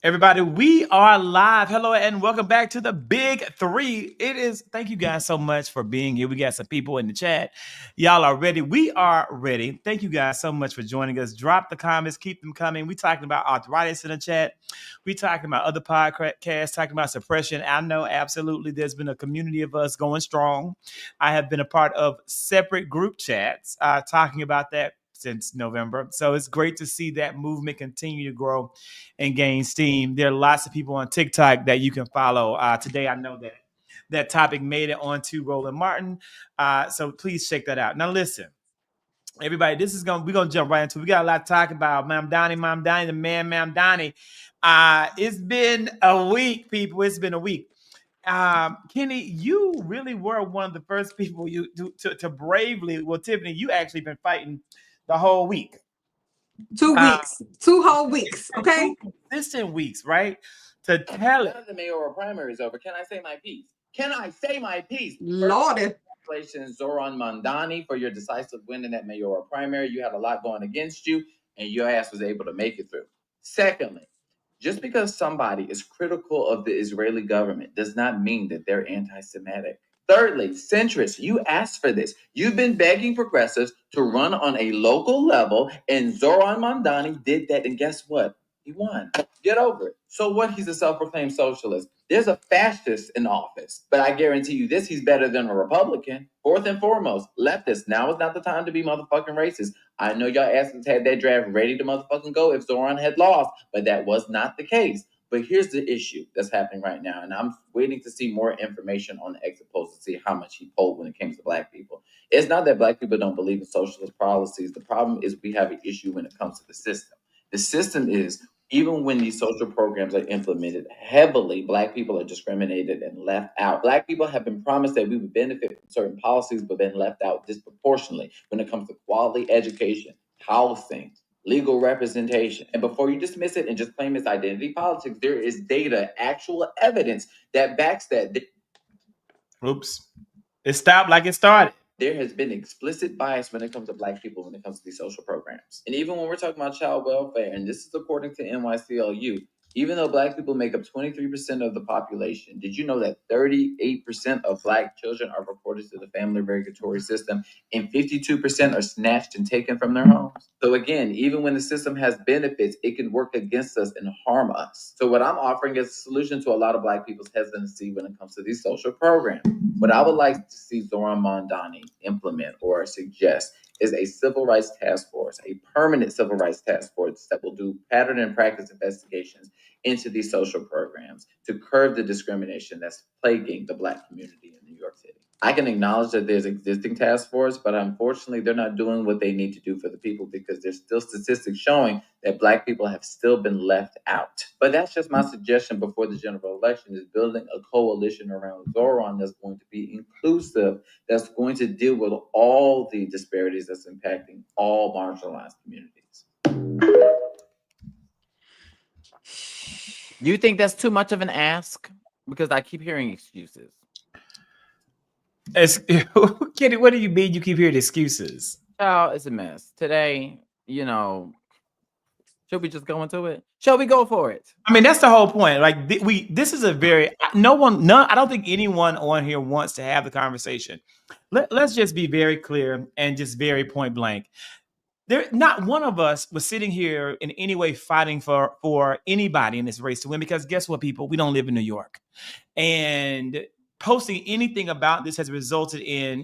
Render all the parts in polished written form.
Everybody, we are live. Hello and welcome back to the Big Three. Thank you guys so much for being here. We got some people in the chat. Y'all are ready. We are ready. Thank you guys so much for joining us. Drop the comments, keep them coming. We talking about arthritis in the chat. We talking about other podcasts, talking about suppression. I know absolutely there's been a community of us going strong. I have been a part of separate group chats talking about that since November. So it's great to see that movement continue to grow and gain steam. There are lots of people on TikTok that you can follow. Today, I know that topic made it onto Roland Martin. So please check that out. Now, listen, everybody, we're gonna jump right into it. We got a lot to talk about. Mamdani, the man Mamdani. It's been a week, people. It's been a week. Kenny, you really were one of the first people to bravely. Well, Tiffany, you actually been fighting the whole week. 2 weeks, 2 whole weeks, okay? 2 consistent weeks, right? To tell it. The mayoral primary is over. Can I say my piece? Can I say my piece? Lordy. Congratulations, Zoran Mamdani, for your decisive win in that mayoral primary. You had a lot going against you, and your ass was able to make it through. Secondly, just because somebody is critical of the Israeli government does not mean that they're anti-Semitic. Thirdly, centrists, you asked for this. You've been begging progressives to run on a local level, and Zoran Mamdani did that, and guess what? He won. Get over it. So what? He's a self-proclaimed socialist. There's a fascist in office, but I guarantee you this, he's better than a Republican. Fourth and foremost, leftist. Now is not the time to be motherfucking racist. I know y'all asses had that draft ready to motherfucking go if Zoran had lost, but that was not the case. But here's the issue that's happening right now, and I'm waiting to see more information on the exit polls to see how much he polled when it came to black people. It's not that black people don't believe in socialist policies. The problem is we have an issue when it comes to the system. The system is, even when these social programs are implemented heavily, black people are discriminated and left out. Black people have been promised that we would benefit from certain policies, but been left out disproportionately when it comes to quality education, housing, legal representation. And before you dismiss it and just claim it's identity politics, there is data, actual evidence that backs that. Oops. It stopped like it started. There has been explicit bias when it comes to black people, when it comes to these social programs. And even when we're talking about child welfare, and this is according to NYCLU, even though black people make up 23% of the population, did you know that 38% of black children are reported to the family regulatory system and 52% are snatched and taken from their homes? So again, even when the system has benefits, it can work against us and harm us. So what I'm offering is a solution to a lot of black people's hesitancy when it comes to these social programs. What I would like to see Zoran Mamdani implement or suggest is a civil rights task force, a permanent civil rights task force that will do pattern and practice investigations into these social programs to curb the discrimination that's plaguing the black community in New York City. I can acknowledge that there's existing task force, but unfortunately they're not doing what they need to do for the people because there's still statistics showing that black people have still been left out. But that's just my suggestion before the general election, is building a coalition around Zoran that's going to be inclusive, that's going to deal with all the disparities that's impacting all marginalized communities. Do you think that's too much of an ask? Because I keep hearing excuses. Kenny, what do you mean you keep hearing excuses? Oh, it's a mess. Today, should we just go into it? Shall we go for it? I mean, that's the whole point. Like this is a very, I don't think anyone on here wants to have the conversation. Let's just be very clear and just very point blank. Not one of us was sitting here in any way fighting for anybody in this race to win, because guess what, people? We don't live in New York. And posting anything about this has resulted in,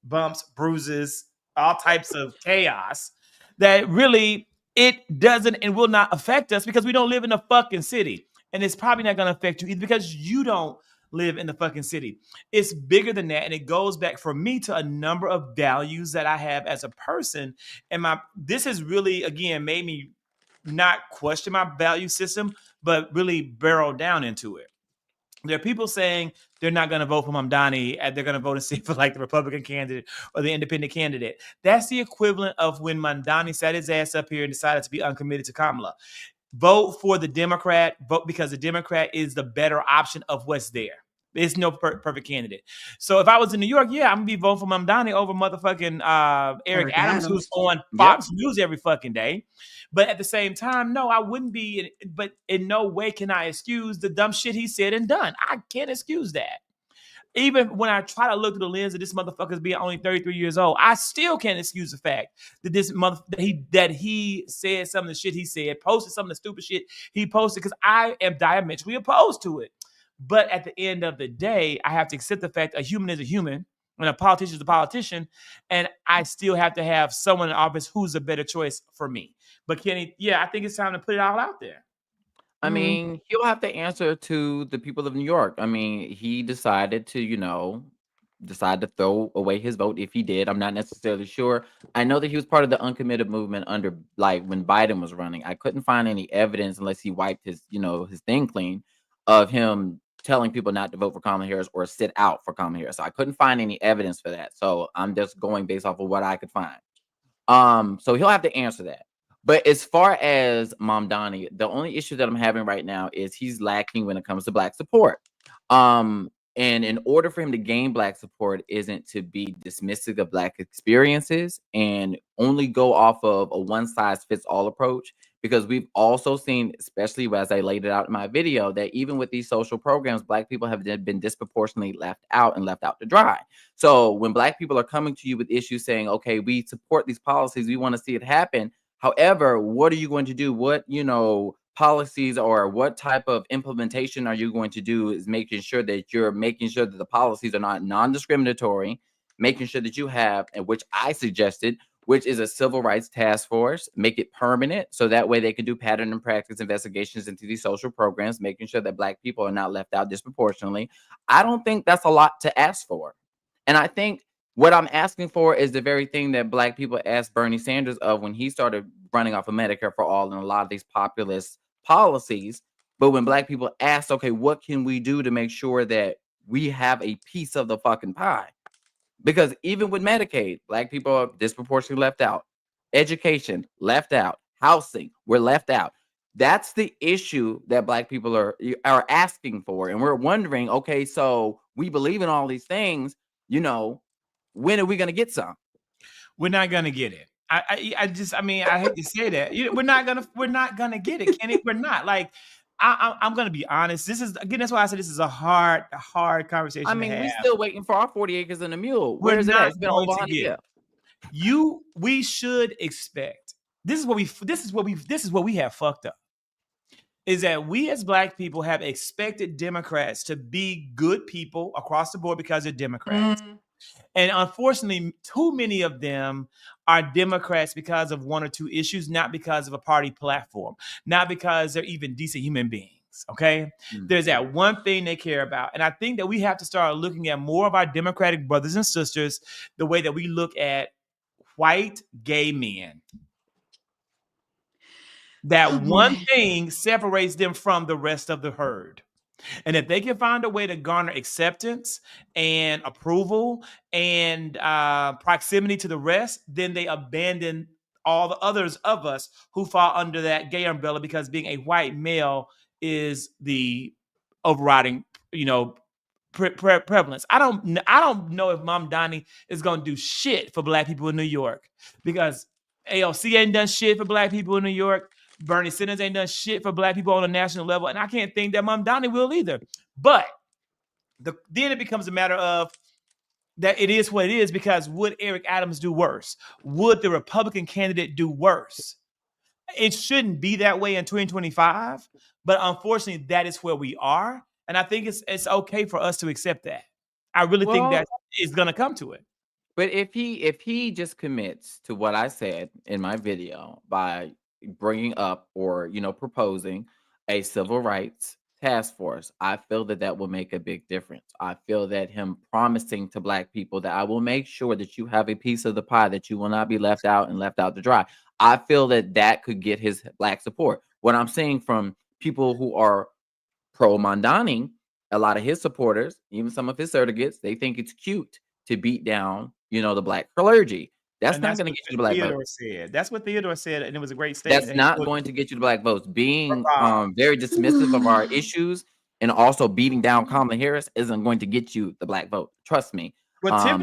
bumps, bruises, all types of chaos that really it doesn't and will not affect us because we don't live in a fucking city. And it's probably not going to affect you either because you don't live in the fucking city. It's bigger than that. And it goes back for me to a number of values that I have as a person. And this has really, again, made me not question my value system, but really barrel down into it. There are people saying they're not going to vote for Mamdani and they're going to vote and see for like the Republican candidate or the independent candidate. That's the equivalent of when Mamdani sat his ass up here and decided to be uncommitted to Kamala. Vote for the Democrat, vote because the Democrat is the better option of what's there. It's no perfect candidate. So if I was in New York, yeah, I'm gonna be voting for Mamdani over motherfucking Eric Eric Adams, who's Adams. on Fox News every fucking day. But at the same time, no, I wouldn't be. But in no way can I excuse the dumb shit he said and done. I can't excuse that. Even when I try to look through the lens of this motherfucker's being only 33 years old, I still can't excuse the fact that that he said some of the shit he said, posted some of the stupid shit he posted, because I am diametrically opposed to it. But at the end of the day, I have to accept the fact a human is a human and a politician is a politician, and I still have to have someone in office who's a better choice for me. But Kenny, yeah, I think it's time to put it all out there. I mean, he'll have to answer to the people of New York. I mean, he decided to, decide to throw away his vote if he did. I'm not necessarily sure. I know that he was part of the uncommitted movement under like when Biden was running. I couldn't find any evidence unless he wiped his thing clean of him telling people not to vote for Kamala Harris or sit out for Kamala Harris. So I couldn't find any evidence for that. So I'm just going based off of what I could find. So he'll have to answer that. But as far as Mamdani, the only issue that I'm having right now is he's lacking when it comes to Black support. And in order for him to gain Black support isn't to be dismissive of Black experiences and only go off of a one-size-fits-all approach, because we've also seen, especially as I laid it out in my video, that even with these social programs, Black people have been disproportionately left out and left out to dry. So when Black people are coming to you with issues saying, okay, we support these policies, we want to see it happen. However, what are you going to do? What, policies or what type of implementation are you going to do is making sure that you're making sure that the policies are not non-discriminatory, making sure that you have, and which I suggested, which is a civil rights task force, make it permanent. So that way they can do pattern and practice investigations into these social programs, making sure that Black people are not left out disproportionately. I don't think that's a lot to ask for. And I think what I'm asking for is the very thing that Black people asked Bernie Sanders of when he started running off of Medicare for all and a lot of these populist policies. But when Black people asked, okay, what can we do to make sure that we have a piece of the fucking pie? Because even with Medicaid, Black people are disproportionately left out. Education, left out. Housing, we're left out. That's the issue that Black people are asking for. And we're wondering, okay, so we believe in all these things, when are we going to get some? We're not gonna get it. I hate to say that. We're not gonna get it, Kenny. We're not. Like, I'm gonna be honest. This is again. That's why I said this is a hard conversation. I mean, to have. we're still waiting for our 40 acres and a mule. We're Where's it not at? It's been over going to 100 get years. it. We should expect. This is what we have fucked up. Is that we as Black people have expected Democrats to be good people across the board because they're Democrats. And unfortunately, too many of them are Democrats because of one or two issues, not because of a party platform, not because they're even decent human beings. Okay. There's that one thing they care about. And I think that we have to start looking at more of our Democratic brothers and sisters the way that we look at white gay men. That one thing separates them from the rest of the herd. And if they can find a way to garner acceptance and approval and proximity to the rest, then they abandon all the others of us who fall under that gay umbrella, because being a white male is the overriding, prevalence. I don't know if Mamdani is going to do shit for Black people in New York, because AOC ain't done shit for Black people in New York. Bernie Sanders ain't done shit for Black people on a national level, and I can't think that Mamdani will either. But then it becomes a matter of that it is what it is, because would Eric Adams do worse? Would the Republican candidate do worse? It shouldn't be that way in 2025, but unfortunately, that is where we are, and I think it's okay for us to accept that. I really think that it's going to come to it. But if he just commits to what I said in my video by bringing up or proposing a civil rights task force, I feel that will make a big difference. I feel that him promising to Black people that I will make sure that you have a piece of the pie, that you will not be left out and left out to dry, I feel that could get his Black support. What I'm seeing from people who are pro Mamdani, a lot of his supporters, even some of his surrogates, they think it's cute to beat down the Black clergy. That's not going to get you the Black votes. That's what Theodore said, and it was a great statement. That's not going to get you the Black votes. Being very dismissive of our issues and also beating down Kamala Harris isn't going to get you the black vote. Trust me. But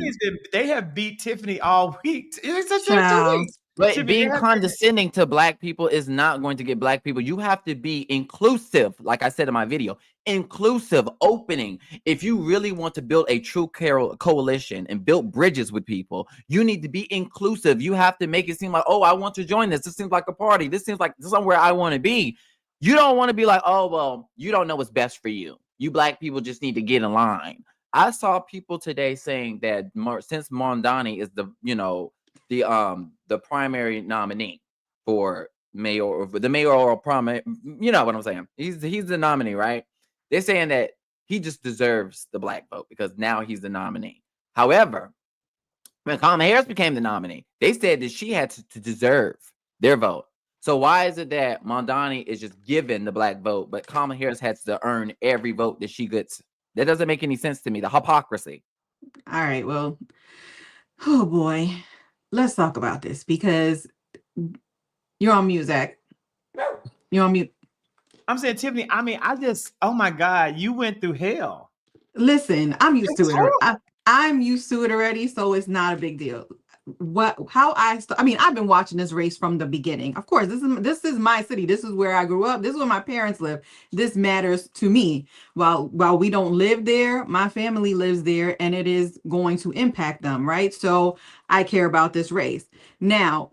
they have beat Tiffany all week. It's 2 weeks. But being condescending to black people is not going to get black people. You have to be inclusive, like I said in my video, inclusive, opening. If you really want to build a true coalition and build bridges with people, you need to be inclusive. You have to make it seem like, oh, I want to join this. This seems like a party. This seems like somewhere I want to be. You don't want to be like, oh, well, you don't know what's best for you. You black people just need to get in line. I saw people today saying that since Mamdani is the primary nominee for the mayoral primary, you know what I'm saying? He's the nominee, right? They're saying that he just deserves the black vote because now he's the nominee. However, when Kamala Harris became the nominee, they said that she had to deserve their vote. So why is it that Mamdani is just given the black vote, but Kamala Harris has to earn every vote that she gets? That doesn't make any sense to me. The hypocrisy. All right, well, oh boy, let's talk about this because you're on mute, Zach. You're on mute. I'm saying, Tiffany, I mean, oh my God, you went through hell. Listen, I'm used to it. I'm used to it already, so it's not a big deal. I've been watching this race from the beginning. Of course, this is my city. This is where I grew up. This is where my parents live. This matters to me. While we don't live there, my family lives there, and it is going to impact them, right? So I care about this race. Now,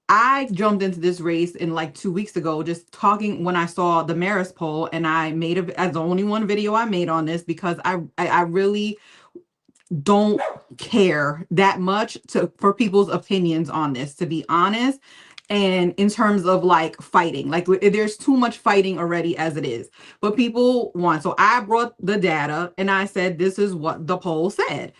I jumped into this race in like 2 weeks ago, just talking when I saw the Marist poll, and I made as the only one video I made on this because I really don't care that much for people's opinions on this, to be honest. And in terms of like fighting, like there's too much fighting already as it is, but people want. So I brought the data and I said, this is what the poll said.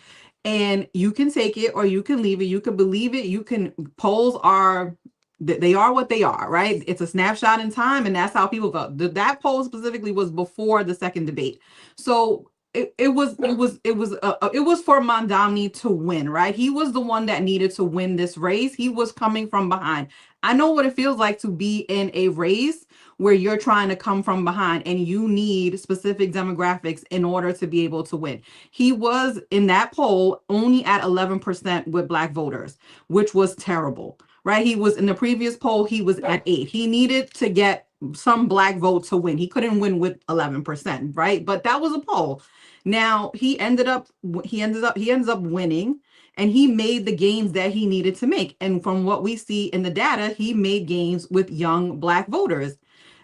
And you can take it or you can leave it. You can believe it. Polls are, they are what they are, right? It's a snapshot in time, and that's how people go. That poll specifically was before the second debate. So it was for Mamdani to win, right? He was the one that needed to win this race. He was coming from behind. I know what it feels like to be in a race where you're trying to come from behind and you need specific demographics in order to be able to win. He was in that poll only at 11% with black voters, which was terrible, right? He was in the previous poll, he was at 8. He needed to get some black vote to win. He couldn't win with 11%, right? But that was a poll. Now he ends up winning, and he made the gains that he needed to make. And from what we see in the data, he made gains with young black voters.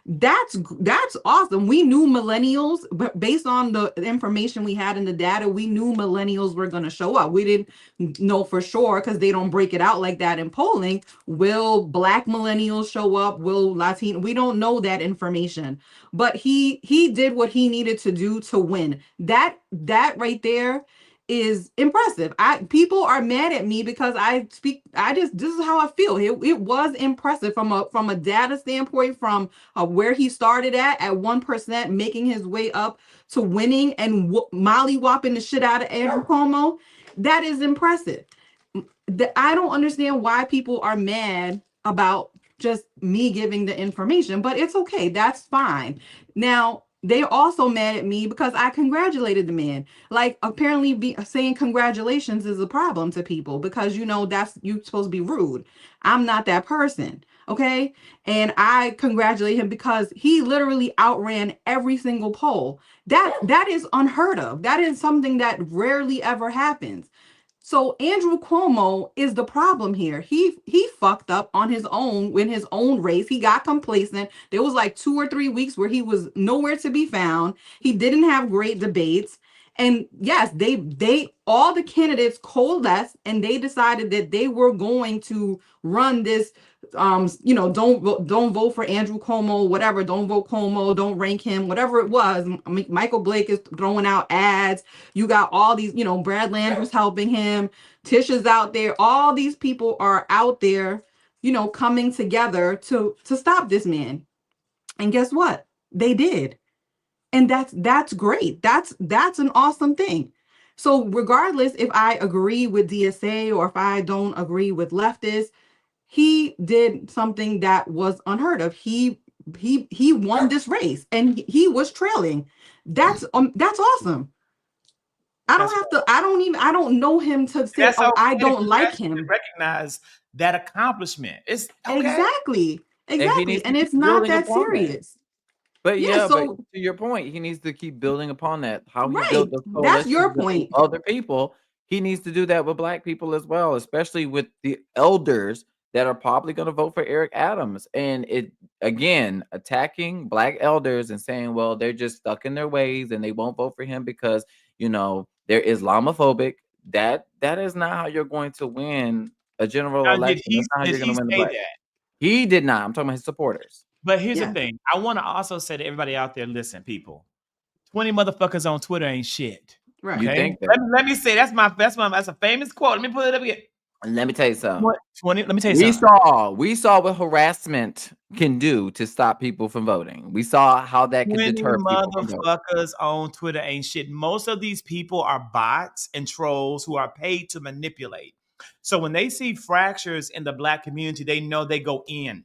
That's awesome. We knew millennials, but based on the information we had in the data, we knew millennials were going to show up. We didn't know for sure because they don't break it out like that in polling. Will black millennials show up? Will Latino? We don't know that information, but he did what he needed to do to win. That right there is impressive. People are mad at me because this is how I feel. It was impressive from a data standpoint, from where he started at 1%, making his way up to winning and molly-whopping the shit out of Andrew Cuomo. That is impressive. I don't understand why people are mad about just me giving the information, but it's okay. That's fine. Now, they're also mad at me because I congratulated the man. Like, apparently saying congratulations is a problem to people because, you're supposed to be rude. I'm not that person. Okay. And I congratulate him because he literally outran every single poll. That is unheard of. That is something that rarely ever happens. So Andrew Cuomo is the problem here. He fucked up on his own in his own race. He got complacent. There was like 2 or 3 weeks where he was nowhere to be found. He didn't have great debates. And yes, they all the candidates coalesced and they decided that they were going to run this don't vote for Andrew Cuomo, whatever, don't vote Cuomo, don't rank him, whatever it was. Michael Blake is throwing out ads. You got all these, Brad Landers helping him. Tisha's out there. All these people are out there, coming together to stop this man. And guess what? They did. And that's great. That's an awesome thing. So regardless if I agree with DSA or if I don't agree with leftists, he did something that was unheard of. He he won this race and he was trailing. That's awesome. I don't know him to say, That's oh, I okay don't like to him. recognize that accomplishment. It's okay. Exactly. And he needs to And keep it's not building that upon that. serious. But Yeah, yeah, but so to your point, he needs to keep building upon that. How he right. built those That's coalitions your with those point. other people, he needs to do that with Black people as well, especially with the elders that are probably going to vote for Eric Adams. And it again, attacking Black elders and saying, well, they're just stuck in their ways and they won't vote for him because, you know, they're Islamophobic. That is not how you're going to win a general Now, election. That's not how did you're going he to win the say Black. that? He did not. I'm talking about his supporters. But here's the Yeah. thing. I want to also say to everybody out there, listen, people, 20 motherfuckers on Twitter ain't shit. Right. You Okay. think that? Let me say that's a famous quote. Let me put it up again. Let me tell you something. 20, let me tell you We something. we saw what harassment can do to stop people from voting. We saw how that could 20 deter people from voting. motherfuckers on Twitter ain't shit. Most of these people are bots and trolls who are paid to manipulate. So when they see fractures in the Black community, they know they go in.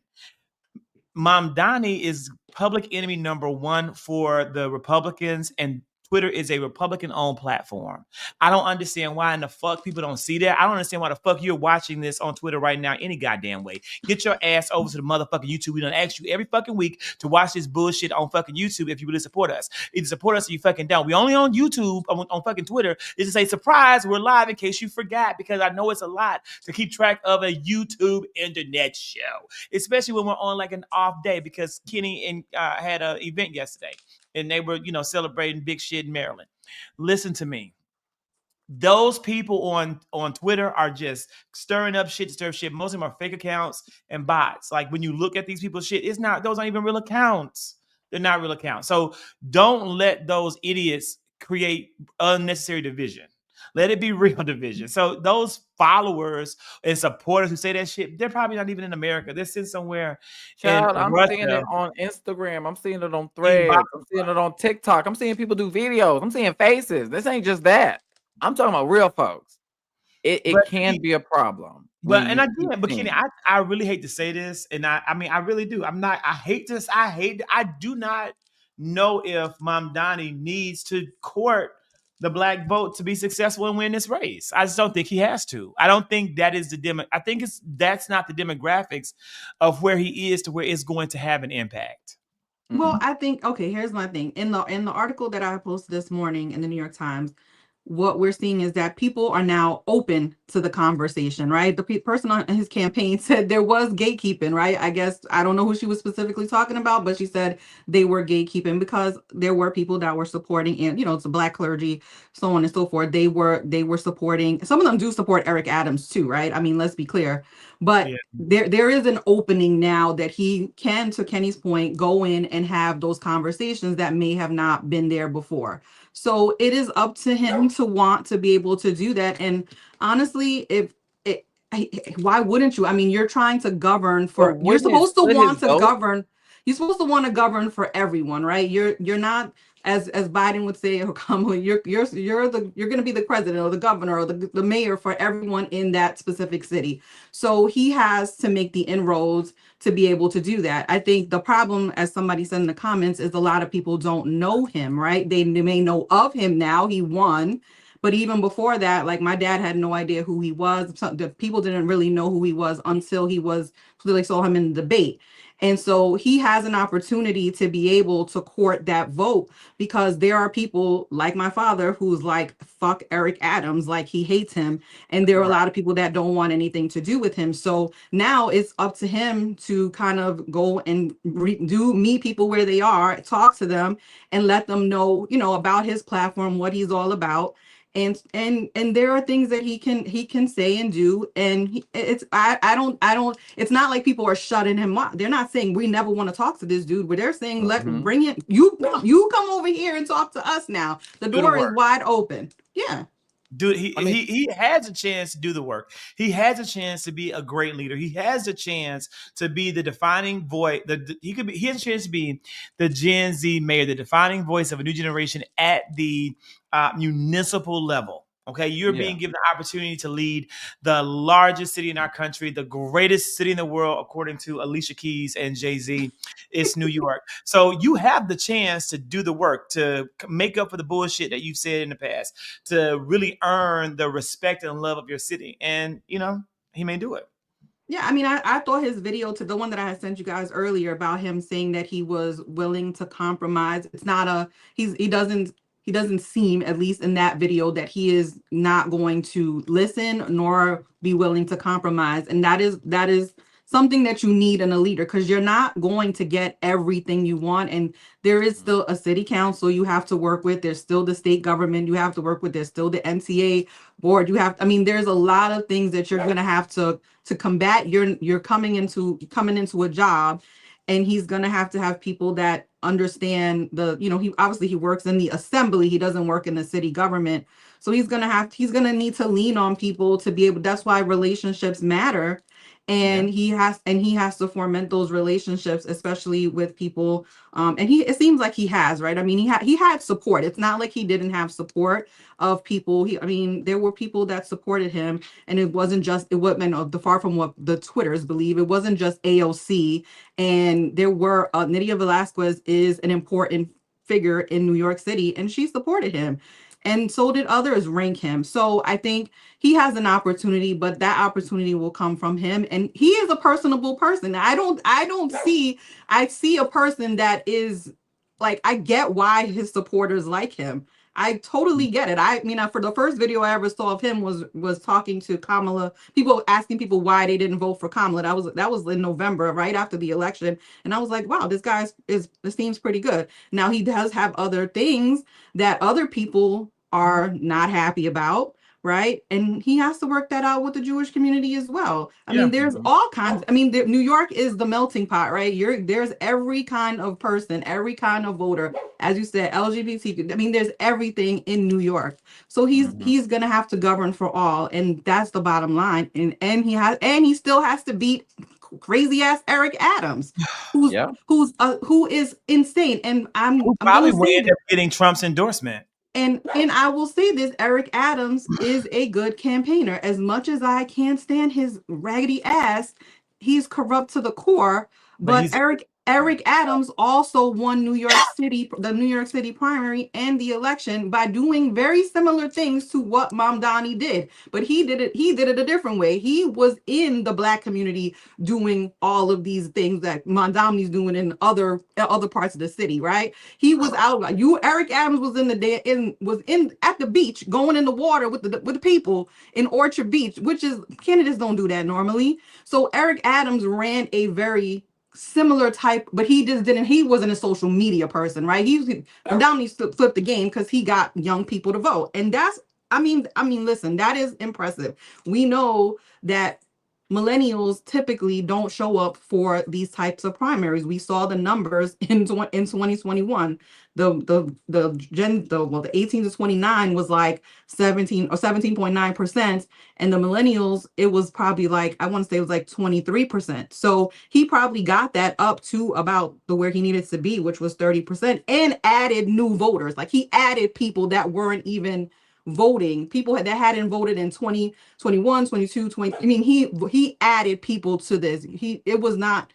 Mamdani is public enemy number one for the Republicans, and Twitter is a Republican-owned platform. I don't understand why in the fuck people don't see that. I don't understand why the fuck you're watching this on Twitter right now any goddamn way. Get your ass over to the motherfucking YouTube. We done ask you every fucking week to watch this bullshit on fucking YouTube if you really support us. Either support us or you fucking don't. We only on YouTube, on fucking Twitter, is to say, surprise, we're live in case you forgot, because I know it's a lot to keep track of a YouTube internet show, especially when we're on like an off day, because Kenny and had an event yesterday and they were, celebrating big shit in Maryland. Listen to me. Those people on Twitter are just stirring up shit to stir shit. Most of them are fake accounts and bots. Like when you look at these people's shit, those aren't even real accounts. They're not real accounts. So don't let those idiots create unnecessary division. Let it be real division. So those followers and supporters who say that shit, they're probably not even in America. They're sitting somewhere in Child, I'm seeing Russia. it on Instagram. I'm seeing it on Eating Threads. I'm seeing it on TikTok. I'm seeing people do videos. I'm seeing faces. This ain't just that. I'm talking about real folks. It can be a problem. But when and you I keep did, but Kenny, seeing it. I really hate to say this, and I mean I really do. I do not know if Mamdani needs to court the Black vote to be successful and win this race. I just don't think he has to. I don't think that is the demo. I think that's not the demographics of where he is to where it's going to have an impact. Well, I think, okay, here's my thing. In the article that I posted this morning in the New York Times, what we're seeing is that people are now open to the conversation, right? The person on his campaign said there was gatekeeping, right? I guess I don't know who she was specifically talking about, but she said they were gatekeeping because there were people that were supporting, and it's a Black clergy, so on and so forth. They were supporting. Some of them do support Eric Adams too, right? I mean, let's be clear. But Yeah. there is an opening now that he can, to Kenny's point, go in and have those conversations that may have not been there before. So it is up to him to want to be able to do that. And honestly, why wouldn't you? I mean, you're trying to govern for, you're supposed to want to govern. You're supposed to want to govern for everyone, right? You're not, as Biden would say, or Kamala, you're going to be the president or the governor or the mayor for everyone in that specific city. So he has to make the inroads to be able to do that. I think the problem, as somebody said in the comments, is a lot of people don't know him, right? They may know of him now. He won. But even before that, like my dad had no idea who he was. The people didn't really know who he was until they saw him in the debate. And so he has an opportunity to be able to court that vote, because there are people like my father who's like, fuck Eric Adams, like he hates him. And there are a lot of people that don't want anything to do with him. So now it's up to him to kind of go and meet people where they are, talk to them and let them know, about his platform, what he's all about. And there are things that he can say and do, and I don't, it's not like people are shutting him up. They're not saying we never want to talk to this dude, but they're saying bring him, you come over here and talk to us now. The door is wide open. Yeah. Dude, he has a chance to do the work. He has a chance to be a great leader. He has a chance to be the defining voice. He has a chance to be the Gen Z mayor, the defining voice of a new generation at the municipal level. Okay, you're Yeah. being given the opportunity to lead the largest city in our country, the greatest city in the world, according to Alicia Keys and Jay-Z. It's New York. So you have the chance to do the work, to make up for the bullshit that you've said in the past, to really earn the respect and love of your city. And, he may do it. Yeah, I mean, I thought his video, to the one that I had sent you guys earlier, about him saying that he was willing to compromise. It's not a he doesn't seem, at least in that video, that he is not going to listen nor be willing to compromise. And that is something that you need in a leader, because you're not going to get everything you want. And there is still a city council you have to work with. There's still the state government you have to work with. There's still the MTA board. I mean, there's a lot of things that you're going to have to combat. You're coming into a job, and he's going to have people that understand he obviously he works in the assembly. He doesn't work in the city government. So he's going to need to lean on people to be able. That's why relationships matter. And he has to foment those relationships, especially with people. And it seems like he has, right? I mean, he had support. It's not like he didn't have support of people. There were people that supported him, and it wasn't the far from what the Twitters believe. It wasn't just AOC, and there were Nydia Velasquez is an important figure in New York City, and she supported him. And so did others rank him. So I think he has an opportunity, but that opportunity will come from him. And he is a personable person. I see a person that is like, I get why his supporters like him. I totally get it. I mean, for the first video I ever saw of him was talking to Kamala, people asking people why they didn't vote for Kamala. That was in November, right after the election. And I was like, wow, this guy seems pretty good. Now he does have other things that other people are not happy about, right? And he has to work that out with the Jewish community as well. I mean, there's all kinds. I mean, New York is the melting pot, right? There's every kind of person, every kind of voter, as you said, LGBT. I mean, there's everything in New York. So he's gonna have to govern for all, and that's the bottom line. And he still has to beat crazy ass Eric Adams, who is insane. And I'm probably will end up getting Trump's endorsement. And I will say this, Eric Adams is a good campaigner. As much as I can't stand his raggedy ass, he's corrupt to the core. But Eric Adams also won the New York City primary and the election by doing very similar things to what Mamdani did. But he did it a different way. He was in the Black community doing all of these things that Mamdani's doing in other parts of the city, right? He was out. Eric Adams was at the beach, going in the water with the people in Orchard Beach, which is, candidates don't do that normally. So Eric Adams ran a very similar type, but he wasn't a social media person, right? Downey flipped the game because he got young people to vote. And that's, I mean, listen, that is impressive. We know that millennials typically don't show up for these types of primaries. We saw the numbers in 2021. The 18 to 29 was like 17 or 17.9%, and the millennials, it was probably like, I want to say it was like 23%. So he probably got that up to about where he needed to be, which was 30%, and added new voters. Like, he added people that weren't even voting, people that hadn't voted in 2021, 22, 20. I mean, he added people to this. It was not,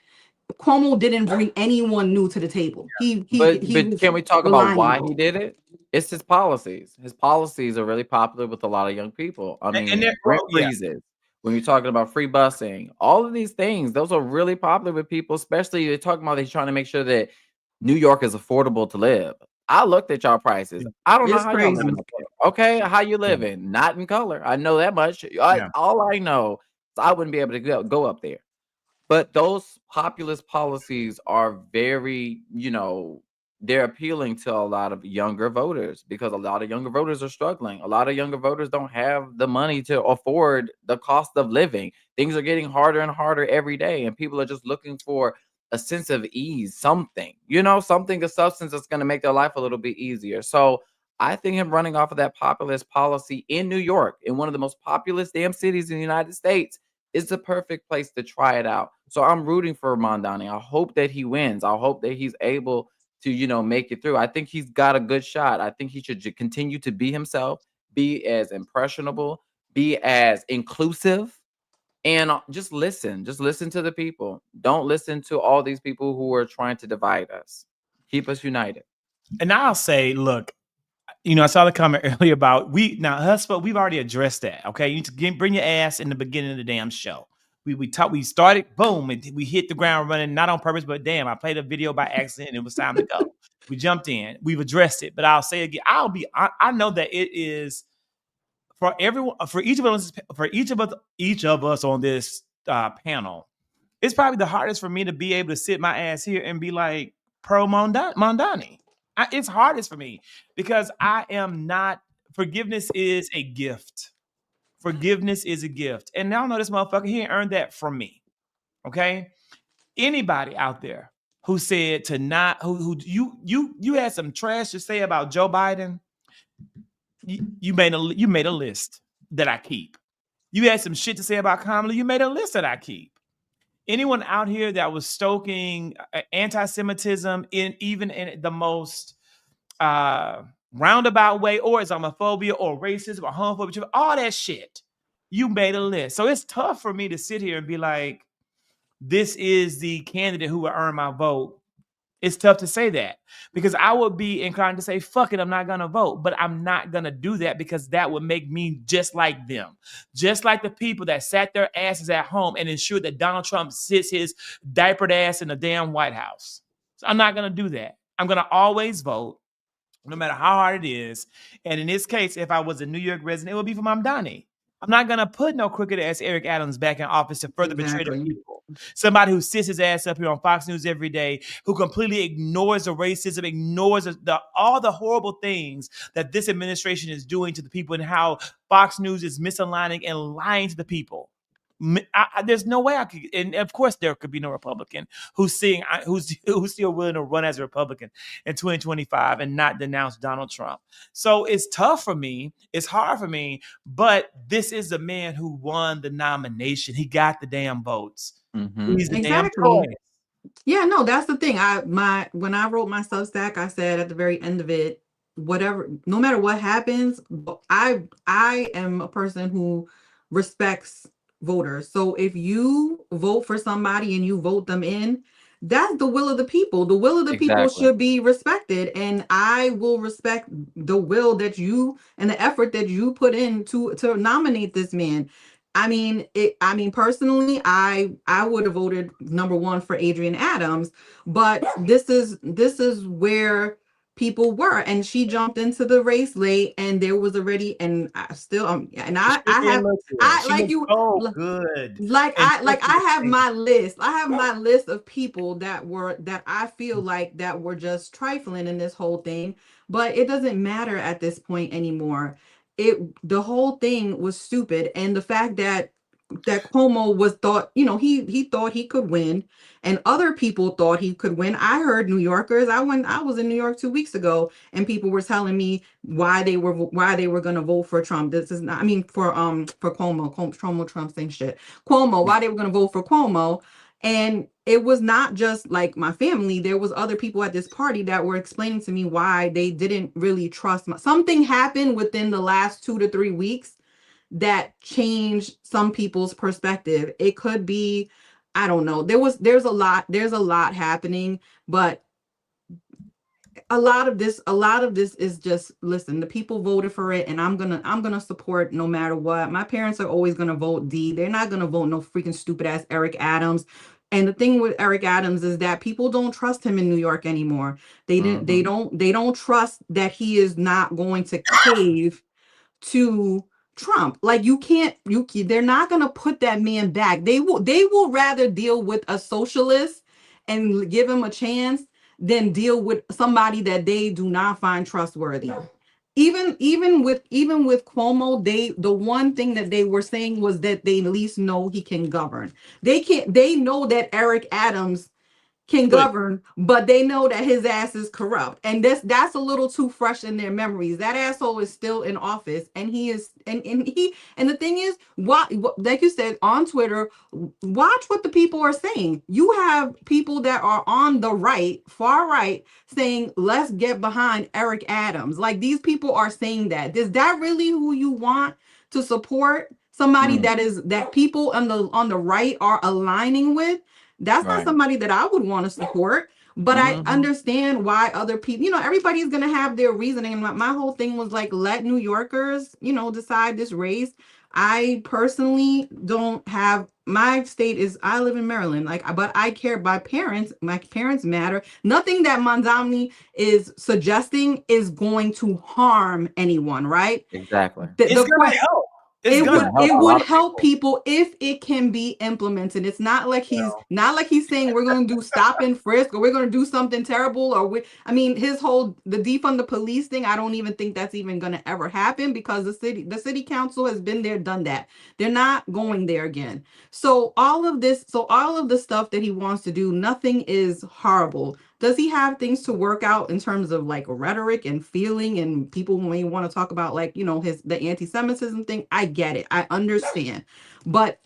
Cuomo didn't bring anyone new to the table. But can we talk about why he did it? It's his policies. His policies are really popular with a lot of young people. I mean, rent freezes. When you're talking about free busing, all of these things, those are really popular with people, especially they're talking about he's trying to make sure that New York is affordable to live. I looked at y'all prices. I don't know how y'all living up there. Okay, how you living? Not in color. I know that much. All I know is I wouldn't be able to go up there. But those populist policies are very, they're appealing to a lot of younger voters because a lot of younger voters are struggling. A lot of younger voters don't have the money to afford the cost of living. Things are getting harder and harder every day, and people are just looking for a sense of ease, something, something, a substance that's going to make their life a little bit easier. So I think him running off of that populist policy in New York, in one of the most populous damn cities in the United States, is the perfect place to try it out. So I'm rooting for Mamdani. I hope that he wins. I hope that he's able to, make it through. I think he's got a good shot. I think he should continue to be himself, be as impressionable, be as inclusive, and just listen. Just listen to the people. Don't listen to all these people who are trying to divide us. Keep us united. And I'll say, look, I saw the comment earlier about we've already addressed that. Okay, you need to bring your ass in the beginning of the damn show. We started, boom, and we hit the ground running, not on purpose, but damn, I played a video by accident and it was time to go. We jumped in, we've addressed it, but I'll say again, I know that it is for everyone, for each of us on this panel. It's probably the hardest for me to be able to sit my ass here and be like pro Mamdani. It's hardest for me because I am not. Forgiveness is a gift. Forgiveness is a gift, and now I know this motherfucker, he ain't earned that from me. Okay, anybody out there who said to not who you had some trash to say about Joe Biden, you made a list that I keep. You had some shit to say about Kamala, you made a list that I keep. Anyone out here that was stoking anti-Semitism even in the most roundabout way, or Islamophobia or racism or homophobia, all that shit, you made a list. So it's tough for me to sit here and be like, this is the candidate who will earn my vote. It's tough to say that because I would be inclined to say, fuck it, I'm not going to vote. But I'm not going to do that because that would make me just like them. Just like the people that sat their asses at home and ensured that Donald Trump sits his diapered ass in the damn White House. So I'm not going to do that. I'm going to always vote, no matter how hard it is. And in this case, if I was a New York resident, it would be for Mamdani. I'm not going to put no crooked ass Eric Adams back in office to further betray the people. Somebody who sits his ass up here on Fox News every day, who completely ignores the racism, ignores all the horrible things that this administration is doing to the people and how Fox News is misaligning and lying to the people. There's no way I could, and of course there could be no Republican who's still willing to run as a Republican in 2025 and not denounce Donald Trump. So it's tough for me. It's hard for me, but this is the man who won the nomination. He got the damn votes. Mm-hmm. He's the Exactly. damn choice. Yeah, no, that's the thing. When I wrote my Substack, I said at the very end of it, whatever, no matter what happens, I am a person who respects voters. So if you vote for somebody and you vote them in, that's the will of the people. The will of the people should be respected, and I will respect the will that you and the effort that you put in to nominate this man. I mean, personally, I would have voted number one for Adrian Adams, but this is where people were, and she jumped into the race late, and there was already, and I still, and I have, I like you, so good. I have my list. I have my list of people that I feel like that were just trifling in this whole thing, but it doesn't matter at this point anymore. The whole thing was stupid, and the fact that Cuomo he thought he could win, and other people thought he could win. I heard New Yorkers. I was in New York 2 weeks ago, and people were telling me why they were going to vote for Trump. This is not, I mean, for Cuomo, Trump, same shit. Cuomo, why they were going to vote for Cuomo. And it was not just like my family. There was other people at this party that were explaining to me why they didn't really trust something happened within the last 2 to 3 weeks that changed some people's perspective. It could be, I don't know. There's a lot happening, but a lot of this is just, listen, the people voted for it, and I'm gonna support no matter what. My parents are always gonna vote D. They're not gonna vote no freaking stupid ass Eric Adams. And the thing with Eric Adams is that people don't trust him in New York anymore. They don't trust that he is not going to cave to Trump. Like, they're not going to put that man back. They will rather deal with a socialist and give him a chance than deal with somebody that they do not find trustworthy. Even with Cuomo, the one thing that they were saying was that they at least know he can govern. They know that Eric Adams can govern, but they know that his ass is corrupt, and that's a little too fresh in their memories. That asshole is still in office, and he is, and the thing is, like you said on Twitter, watch what the people are saying. You have people that are on the right, far right, saying let's get behind Eric Adams. Like, these people are saying that. Is that really who you want to support? Somebody that people on the right are aligning with? That's not somebody that I would want to support. But I understand why other people, everybody's going to have their reasoning. And my whole thing was like, let New Yorkers, decide this race. I personally don't have, my state is, I live in Maryland, but I care. My parents matter. Nothing that Mamdani is suggesting is going to harm anyone, right? Exactly. It's going to help. It would help people if it can be implemented. It's not like he's saying we're going to do stop and frisk, or we're going to do something terrible, or his whole the defund the police thing. I don't even think that's even going to ever happen, because the city council has been there, done that. They're not going there again. So all of the stuff that he wants to do, nothing is horrible. Does he have things to work out in terms of like rhetoric and feeling, and people may want to talk about the anti-Semitism thing? I get it. I understand. But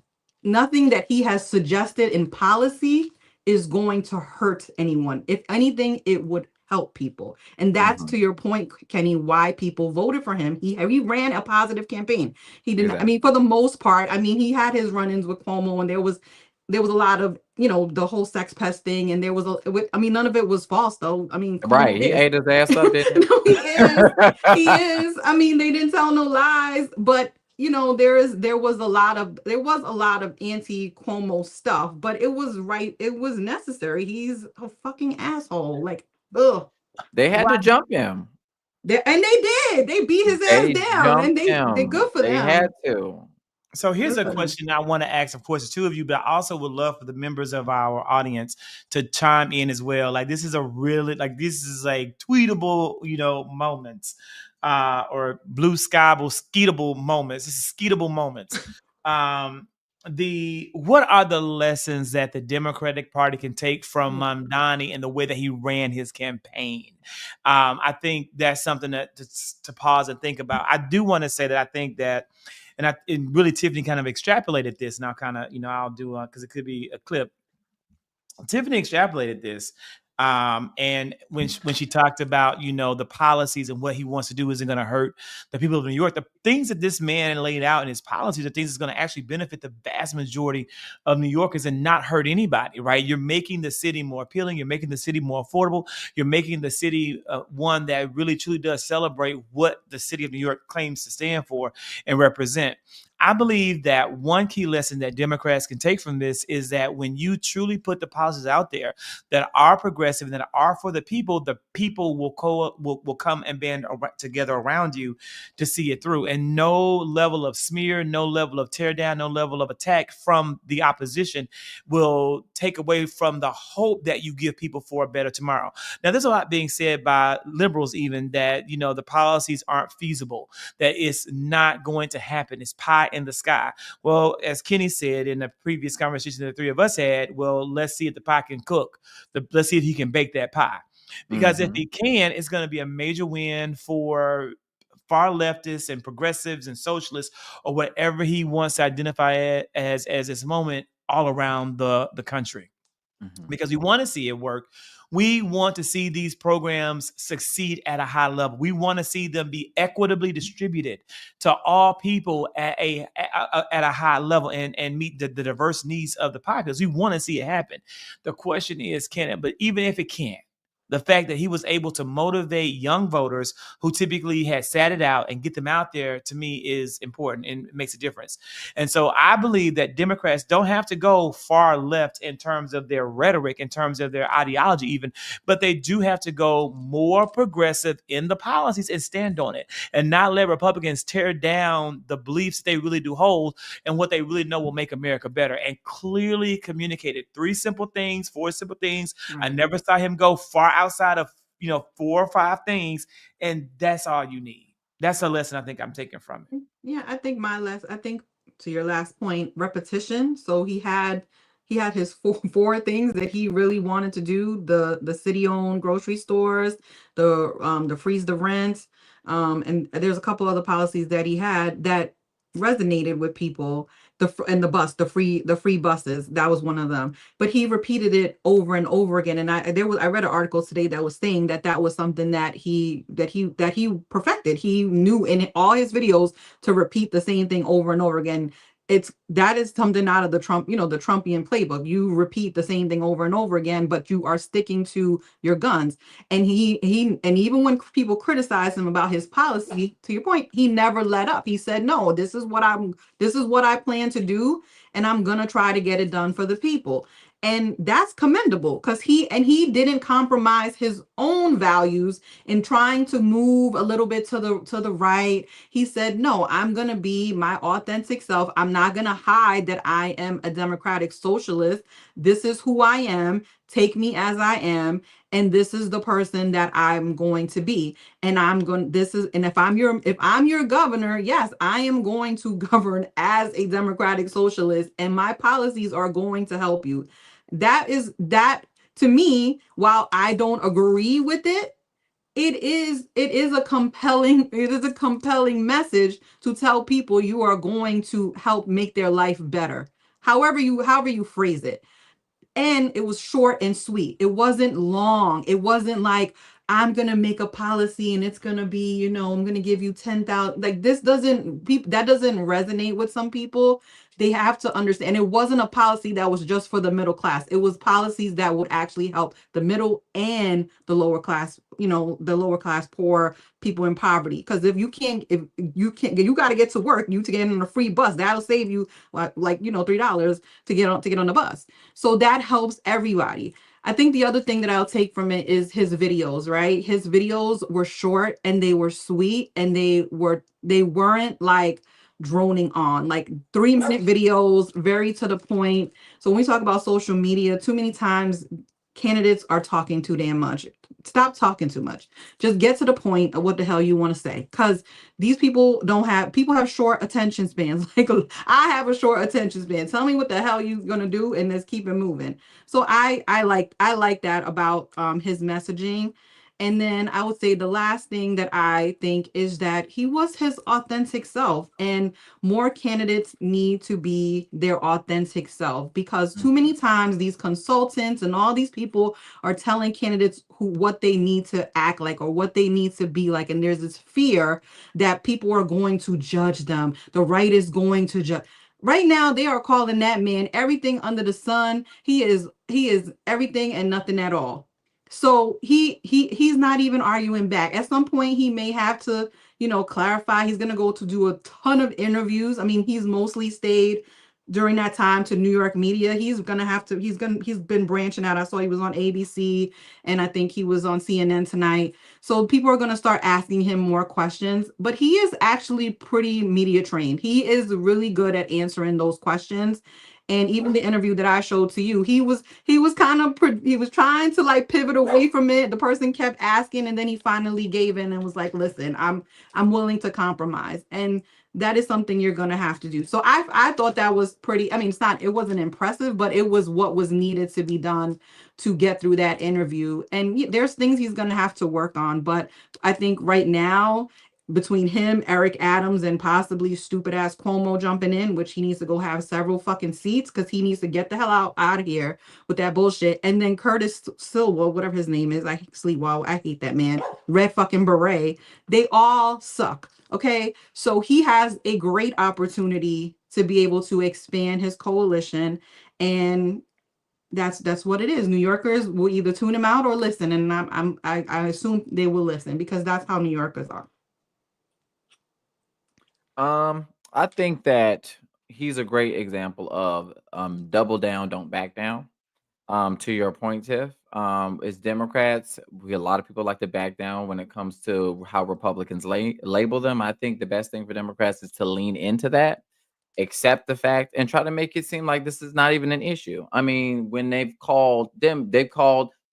nothing that he has suggested in policy is going to hurt anyone. If anything, it would help people. And that's to your point, Kenny, why people voted for him. He ran a positive campaign. He didn't, for the most part, he had his run-ins with Cuomo, and there was a lot of, the whole sex pest thing, and there was none of it was false though. Right, he ate his ass up, didn't he? No, he is. He is. They didn't tell no lies, but there was a lot of anti-Cuomo stuff, but it was right. It was necessary. He's a fucking asshole. Like, ugh. They had to jump him. They did. They beat his ass down, and they're good for them. They had to. So here's a question I want to ask, of course, the two of you, but I also would love for the members of our audience to chime in as well. Like, this is this is like tweetable, moments, or blue skyable, skeetable moments. This is skeetable moments. What are the lessons that the Democratic Party can take from Mamdani and the way that he ran his campaign? I think that's something to pause and think about. I do want to say that I think that, and really Tiffany kind of extrapolated this, and I'll kind of, I'll do, because it could be a clip. Tiffany extrapolated this. And when she talked about, the policies and what he wants to do isn't going to hurt the people of New York, the things that this man laid out in his policies are things that's going to actually benefit the vast majority of New Yorkers and not hurt anybody, right? You're making the city more appealing. You're making the city more affordable. You're making the city one that really truly does celebrate what the city of New York claims to stand for and represent. I believe that one key lesson that Democrats can take from this is that when you truly put the policies out there that are progressive and that are for the people will come and band together around you to see it through. And no level of smear, no level of tear down, no level of attack from the opposition will take away from the hope that you give people for a better tomorrow. Now, there's a lot being said by liberals even that, the policies aren't feasible, that it's not going to happen. It's pie in the sky. Well, as Kenny said in the previous conversation that the three of us had, well, let's see if the pie can cook. Let's see if he can bake that pie. Because if he can, it's going to be a major win for far leftists and progressives and socialists, or whatever he wants to identify as this moment all around the country. Because we want to see it work. We want to see these programs succeed at a high level. We want to see them be equitably distributed to all people at a high level and meet the diverse needs of the populace. We want to see it happen. The question is, can it? But even if it can't, the fact that he was able to motivate young voters who typically had sat it out and get them out there, to me, is important and makes a difference. And so I believe that Democrats don't have to go far left in terms of their rhetoric, in terms of their ideology even, but they do have to go more progressive in the policies and stand on it and not let Republicans tear down the beliefs they really do hold and what they really know will make America better, and clearly communicated 4 simple things. I never saw him go far outside of 4 or 5 things, and that's all you need. That's a lesson I think I'm taking from it. Yeah, I think to your last point, repetition. So he had He had his four things that he really wanted to do: the city-owned grocery stores, the freeze the rent, and there's a couple other policies that he had that resonated with people. The free buses, that was one of them. But he repeated it over and over again. And I read an article today that was saying that was something that he perfected. He knew in all his videos to repeat the same thing over and over again. That is something out of the the Trumpian playbook. You repeat the same thing over and over again, but you are sticking to your guns. And and even when people criticize him about his policy, to your point, he never let up. He said, no, this is what I plan to do, and I'm gonna try to get it done for the people. And that's commendable, because he didn't compromise his own values in trying to move a little bit to the right. He said, no, I'm going to be my authentic self. I'm not going to hide that I am a democratic socialist. This is who I am. Take me as I am. And this is the person that I'm going to be. And if I'm your governor, yes, I am going to govern as a democratic socialist, and my policies are going to help you. That to me, while I don't agree with it, it is a compelling message to tell people you are going to help make their life better. However you phrase it. And it was short and sweet. It wasn't long. It wasn't like, I'm going to make a policy and it's going to be, I'm going to give you 10,000. Like, that doesn't resonate with some people. They have to understand. And it wasn't a policy that was just for the middle class. It was policies that would actually help the middle and the lower class, the lower class poor people in poverty. Because if you got to get to work, to get on a free bus, that'll save you $3 to get on the bus. So that helps everybody. I think the other thing that I'll take from it is his videos, right? His videos were short and they were sweet, and they weren't like droning on, like 3-minute videos, very to the point. So when we talk about social media, too many times candidates are talking too damn much. Stop talking too much. Just get to the point of what the hell you want to say. Because these people have short attention spans. Like, I have a short attention span. Tell me what the hell you're gonna do, and let's keep it moving. So I like that about his messaging. And then I would say the last thing that I think is that he was his authentic self, and more candidates need to be their authentic self, because too many times these consultants and all these people are telling candidates what they need to act like or what they need to be like. And there's this fear that people are going to judge them. The right is going to judge. Right now, they are calling that man everything under the sun. He is everything and nothing at all. So he's not even arguing back. At some point, he may have to, clarify. He's going to go to do a ton of interviews. I mean, he's mostly stayed during that time to New York media. He's been branching out. I saw he was on ABC, and I think he was on CNN tonight. So people are going to start asking him more questions, but he is actually pretty media trained. He is really good at answering those questions. And even the interview that I showed to you, he was trying to like pivot away from it. The person kept asking, and then he finally gave in and was like, listen, I'm willing to compromise. And that is something you're going to have to do. So I thought that was pretty, I mean, it wasn't impressive, but it was what was needed to be done to get through that interview. And there's things he's going to have to work on. But I think right now, between him, Eric Adams, and possibly stupid ass Cuomo jumping in, which he needs to go have several fucking seats, because he needs to get the hell out of here with that bullshit. And then Curtis Silva, whatever his name is, I hate that man. Red fucking beret. They all suck. Okay, so he has a great opportunity to be able to expand his coalition, and that's what it is. New Yorkers will either tune him out or listen, and I assume they will listen, because that's how New Yorkers are. I think that he's a great example of double down, don't back down. To your point, Tiff, as Democrats, a lot of people like to back down when it comes to how Republicans label them. I think the best thing for Democrats is to lean into that, accept the fact, and try to make it seem like this is not even an issue. I mean, when they've called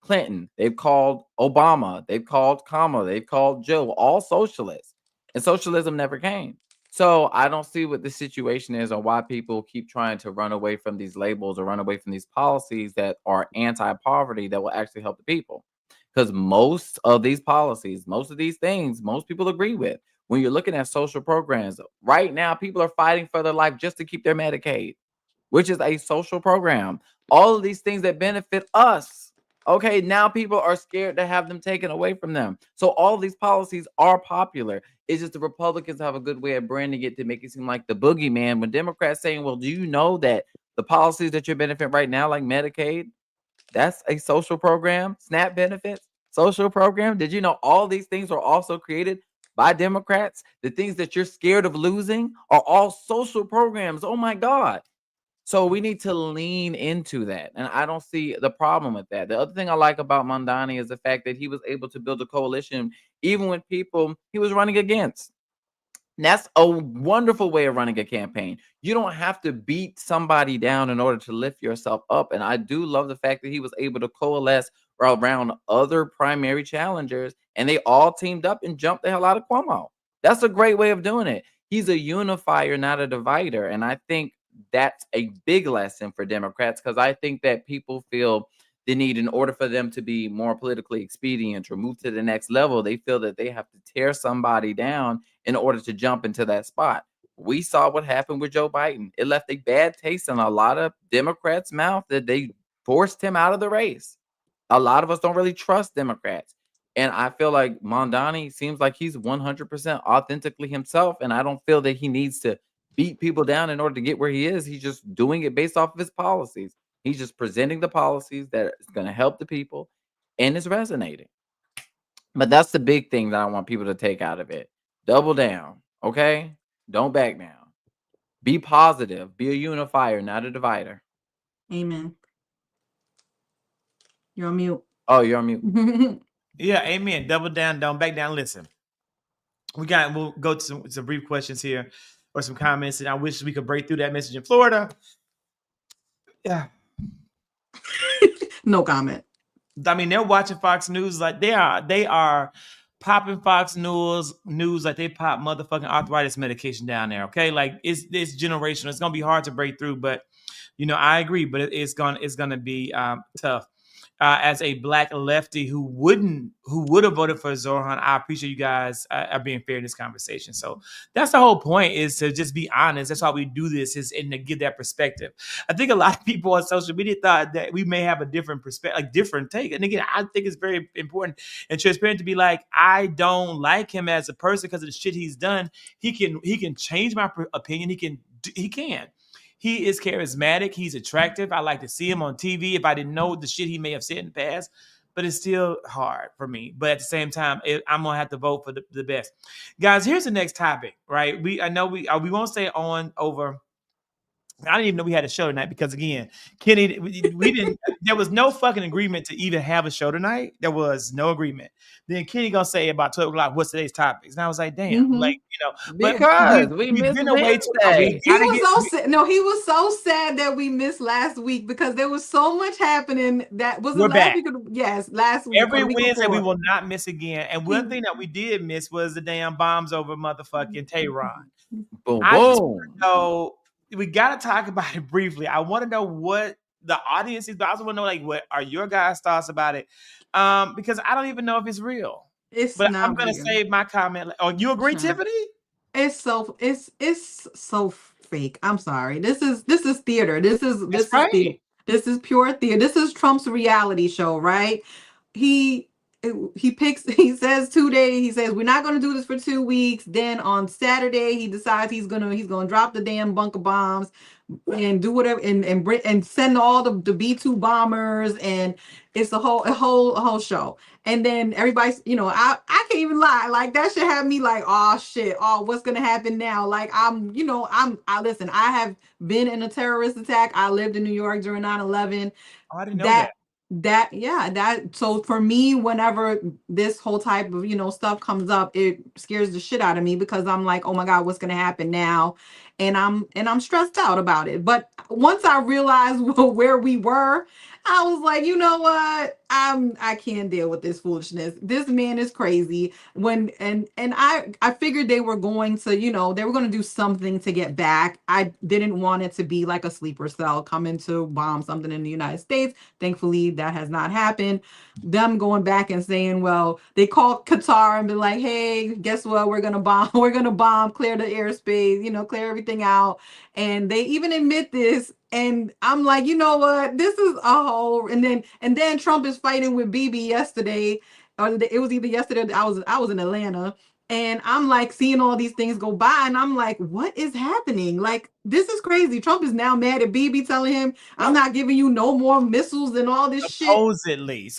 Clinton, they've called Obama, they've called Kamala, they've called Joe, all socialists, and socialism never came. So I don't see what the situation is or why people keep trying to run away from these labels or run away from these policies that are anti-poverty that will actually help the people. Because most of these policies, most of these things, most people agree with. When you're looking at social programs, right now, people are fighting for their life just to keep their Medicaid, which is a social program. All of these things that benefit us. Okay, now people are scared to have them taken away from them. So all of these policies are popular. It's just the Republicans have a good way of branding it to make it seem like the boogeyman. When Democrats saying, well, do you know that the policies that you're benefiting right now, like Medicaid, that's a social program, SNAP benefits, social program. Did you know all these things are also created by Democrats? The things that you're scared of losing are all social programs. Oh my God. So we need to lean into that. And I don't see the problem with that. The other thing I like about Mamdani is the fact that he was able to build a coalition even when people he was running against. And that's a wonderful way of running a campaign. You don't have to beat somebody down in order to lift yourself up. And I do love the fact that he was able to coalesce around other primary challengers and they all teamed up and jumped the hell out of Cuomo. That's a great way of doing it. He's a unifier, not a divider. And I think that's a big lesson for Democrats because I think that people feel the need in order for them to be more politically expedient or move to the next level. They feel that they have to tear somebody down in order to jump into that spot. We saw what happened with Joe Biden. It left a bad taste in a lot of Democrats' mouth that they forced him out of the race. A lot of us don't really trust Democrats. And I feel like Mondani seems like he's 100% authentically himself. And I don't feel that he needs to beat people down in order to get where he is. He's just doing it based off of his policies. He's just presenting the policies that is going to help the people and it's resonating. But that's the big thing that I want people to take out of it. Double down, okay? Don't back down. Be positive. Be a unifier, not a divider. Amen. You're on mute. Oh, you're on mute. Yeah, amen. Double down, don't back down. Listen, we'll go to some brief questions here or some comments, and I wish we could break through that message in Florida. Yeah. No comment. I mean, they're watching Fox News like they are popping Fox News like they pop motherfucking arthritis medication down there. Okay, like it's generational. It's gonna be hard to break through, but I agree. But it's gonna be tough. As a black lefty who would have voted for Zoran, I appreciate you guys are being fair in this conversation. So that's the whole point, is to just be honest. That's why we do this, and to give that perspective. I think a lot of people on social media thought that we may have a different perspective, like different take. And again, I think it's very important and transparent to be like, I don't like him as a person because of the shit he's done. He can change my opinion. He can. He is charismatic. He's attractive. I like to see him on TV if I didn't know the shit he may have said in the past. But it's still hard for me. But at the same time, I'm going to have to vote for the best. Guys, here's the next topic, right? I know we won't stay on over. I didn't even know we had a show tonight because, again, Kenny, we didn't. There was no fucking agreement to even have a show tonight. There was no agreement. Then Kenny gonna say about 12 o'clock, what's today's topics? And I was like, damn, like, because but we missed been away too Wednesday. He was so sad that we missed last week because there was so much happening. That was We're last back. week. Yes, last week. Every Wednesday before. we will not miss again. And one thing that we did miss was the damn bombs over motherfucking Tehran. Boom, I just boom. want to know, we got to talk about it briefly. I want to know what the audience is, but I also want to know, like, what are your guys' thoughts about it? Because I don't even know if it's real. But I'm going to save my comment. Oh, you agree, Tiffany? It's so fake. I'm sorry. This is theater. This is theater. This is pure theater. This is Trump's reality show, right? He says 2 days. He says we're not going to do this for 2 weeks. Then on Saturday he decides he's gonna drop the damn bunker bombs and do whatever and send all the B-2 bombers, and it's a whole show. And then everybody's, I can't even lie, like that should have me like, oh shit, what's gonna happen now? Like listen, I have been in a terrorist attack. I lived in New York during 9/11. Oh, I didn't know that. So for me, whenever this whole type of stuff comes up, it scares the shit out of me because I'm like, oh my God, what's gonna happen now? And I'm stressed out about it. But once I realized where we were I was like, you know what? I can't deal with this foolishness. This man is crazy. I figured they were going to, they were going to do something to get back. I didn't want it to be like a sleeper cell coming to bomb something in the United States. Thankfully, that has not happened. Them going back and saying, well, they called Qatar and be like, hey, guess what? We're gonna bomb, clear the airspace, clear everything out. And they even admit this. And I'm like, you know what? This is a whole. And then Trump is fighting with Bibi yesterday, or it was either yesterday. Or I was in Atlanta, and I'm like seeing all these things go by, and I'm like, what is happening? Like, this is crazy. Trump is now mad at Bibi, telling him, I'm not giving you no more missiles and all this shit. Supposedly.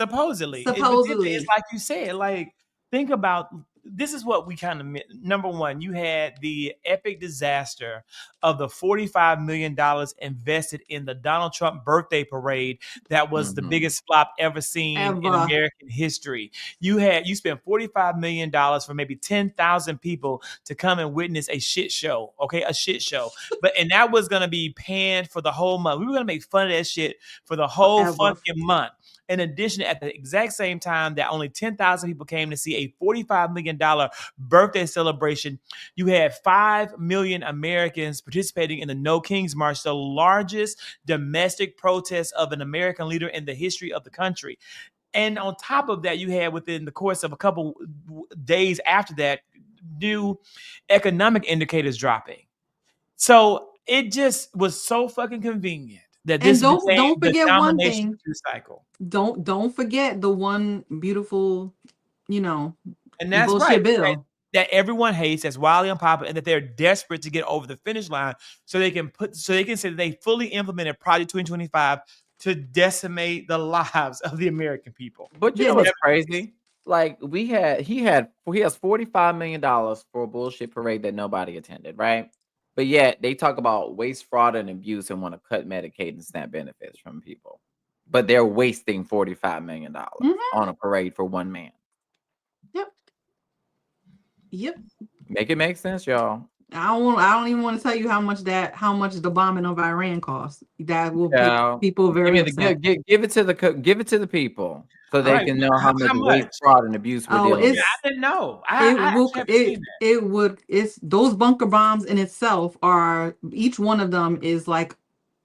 But it's like you said, like, think about, this is what we kind of, number one, you had the epic disaster of the $45 million invested in the Donald Trump birthday parade that was the biggest flop ever seen in American history. You spent $45 million for maybe 10,000 people to come and witness a shit show, okay? A shit show. And that was going to be panned for the whole month. We were going to make fun of that shit for the whole fucking month. In addition, at the exact same time that only 10,000 people came to see a $45 million birthday celebration, you had 5 million Americans participating in the No Kings March, the largest domestic protest of an American leader in the history of the country. And on top of that, you had, within the course of a couple days after that, new economic indicators dropping. So it just was so fucking convenient that this don't forget one thing. Cycle. Don't forget the one beautiful, and that's bullshit right, bill that everyone hates, that's wildly unpopular, and that they're desperate to get over the finish line so they can say that they fully implemented Project 2025 to decimate the lives of the American people. But you know what's crazy? Like, he has $45 million for a bullshit parade that nobody attended, right? But yet they talk about waste, fraud, and abuse and want to cut Medicaid and SNAP benefits from people. But they're wasting $45 million on a parade for one man. Yep. Make it make sense, y'all. I don't even want to tell you how much the bombing of Iran costs. That will make people very upset. Give it to the people so they can know how much waste, fraud, and abuse we're dealing with. I didn't know. It's those bunker bombs in itself are, each one of them is like,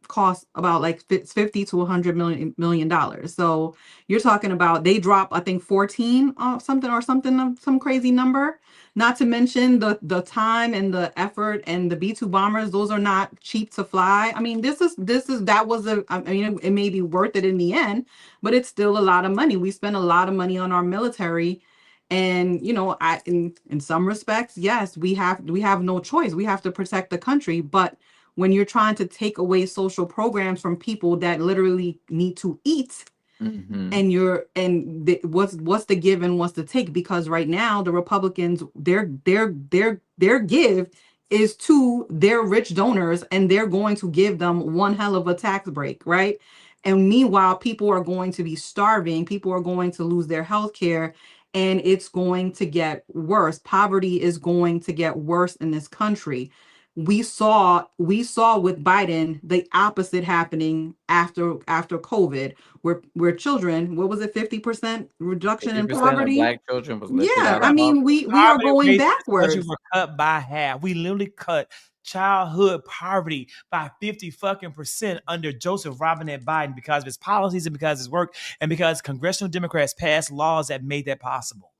cost about like $50 to $100 million. So you're talking about, they drop, I think 14 some crazy number. Not to mention the time and the effort, and the B-2 bombers, those are not cheap to fly. I mean, it may be worth it in the end, but it's still a lot of money. We spend a lot of money on our military. And in some respects, yes, we have no choice. We have to protect the country. But when you're trying to take away social programs from people that literally need to eat, and what's the give and what's the take? Because right now the Republicans, their give is to their rich donors, and they're going to give them one hell of a tax break, right? And meanwhile, people are going to be starving. People are going to lose their health care, and it's going to get worse. Poverty is going to get worse in this country. We saw with Biden the opposite happening after COVID, where children, what was it, 50% reduction in poverty? Black children was lifted out. I mean, we are going backwards. We were cut by half. We literally cut childhood poverty by 50% under Joseph Robinette Biden, because of his policies and because of his work, and because congressional Democrats passed laws that made that possible.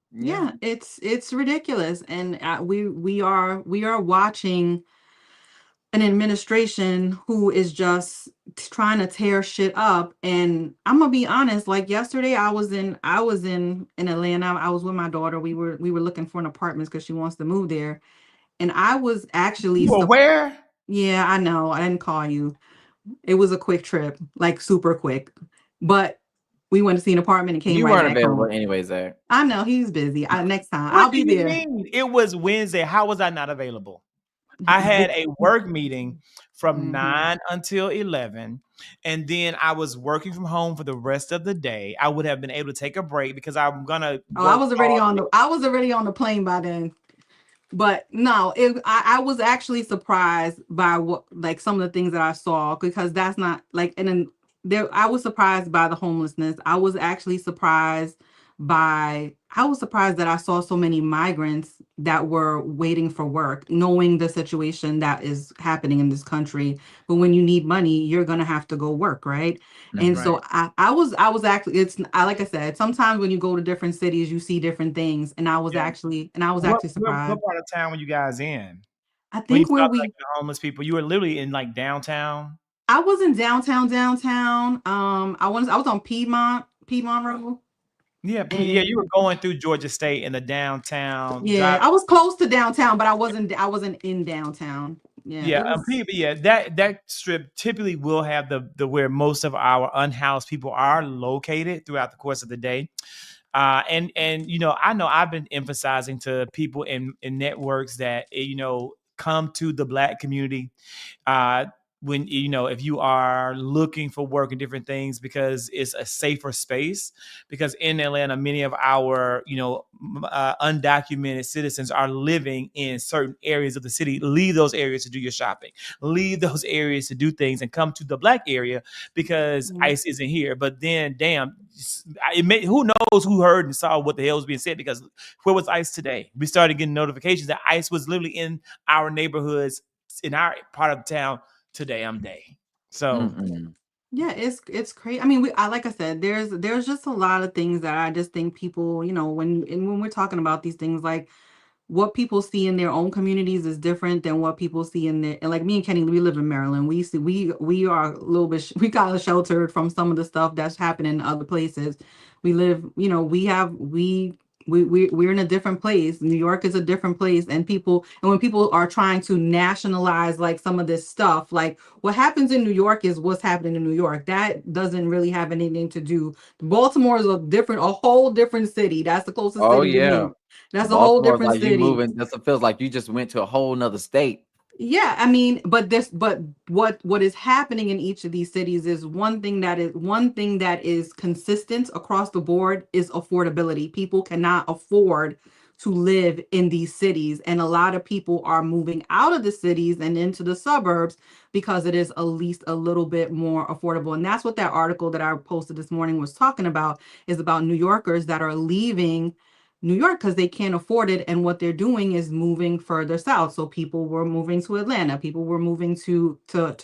Yeah, it's ridiculous. And we are watching an administration who is just trying to tear shit up. And I'm gonna be honest, like yesterday I was in Atlanta. I was with my daughter. We were looking for an apartment because she wants to move there. And I was actually where? Yeah, I know. I didn't call you. It was a quick trip, like super quick. But we went to see an apartment and came right back home. You weren't available anyways there. I know, he's busy. Next time I'll be there. It was Wednesday. How was I not available? I had a work meeting from 9 until 11, and then I was working from home for the rest of the day. I would have been able to take a break because I'm gonna. I was already on the plane by then. But no, I was actually surprised by what, like, some of the things that I saw, because that's not like, and then I was surprised by the homelessness. I was surprised that I saw so many migrants that were waiting for work, knowing the situation that is happening in this country. But when you need money, you're gonna have to go work, right? And Mhm. so I was actually, like I said, sometimes when you go to different cities, you see different things. And I was Yeah. actually What surprised. part of town were you guys in? I When you think saw like the homeless people, you were literally in like downtown. I was in downtown. I was on Piedmont Road. Yeah, yeah, you And were going through Georgia State in the downtown, yeah, driving. I was close to downtown, but I wasn't in downtown. Yeah, Yeah, it was. yeah, that strip typically will have the where most of our unhoused people are located throughout the course of the day. And I know I've been emphasizing to people in networks that come to the Black community uh, when if you are looking for work and different things, because it's a safer space. Because in Atlanta, many of our undocumented citizens are living in certain areas of the city. Leave those areas to do your shopping, leave those areas to do things, and come to the Black area because ICE isn't here. But then damn, who knows who heard and saw what the hell was being said, because where was ICE today? We started getting notifications that ICE was literally in our neighborhoods, in our part of town today. I'm day. So Mm-mm. Yeah, it's crazy. I mean, like I said, there's just a lot of things that I just think people, when we're talking about these things, like what people see in their own communities is different than what people see in their. And like me and Kenny, we live in Maryland. We are a little bit we got sheltered from some of the stuff that's happening in other places. We live, we're in a different place. New York is a different place, and when people are trying to nationalize like some of this stuff, like what happens in New York is what's happening in New York. That doesn't really have anything to do. Baltimore is a whole different city. That's the closest Oh city to yeah. me. That's a whole Baltimore's different like you city. moving. This feels like you just went to a whole nother state. Yeah, I mean, but what is happening in each of these cities is one thing that is consistent across the board is affordability. People cannot afford to live in these cities, and a lot of people are moving out of the cities and into the suburbs because it is at least a little bit more affordable. And that's what that article that I posted this morning was talking about, is about New Yorkers that are leaving New York because they can't afford it, and what they're doing is moving further south. So people were moving to Atlanta, people were moving to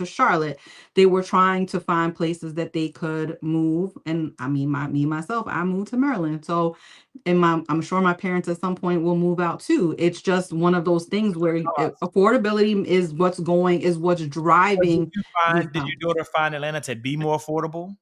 Charlotte. They were trying to find places that they could move. And I mean, myself, I moved to Maryland. So, and I'm sure my parents at some point will move out too. It's just one of those things where affordability is what's but driving these did your daughter find Atlanta to be more affordable?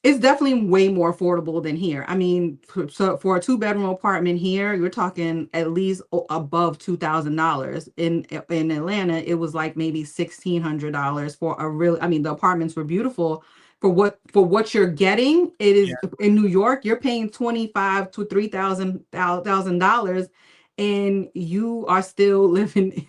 It's definitely way more affordable than here. I mean, so for a two-bedroom apartment here, you're talking at least above $2,000. In Atlanta, it was like maybe $1,600 for a real. I mean, the apartments were beautiful for what you're getting. It Yeah. is in New York, you're paying 25 to $3,000, and you are still living.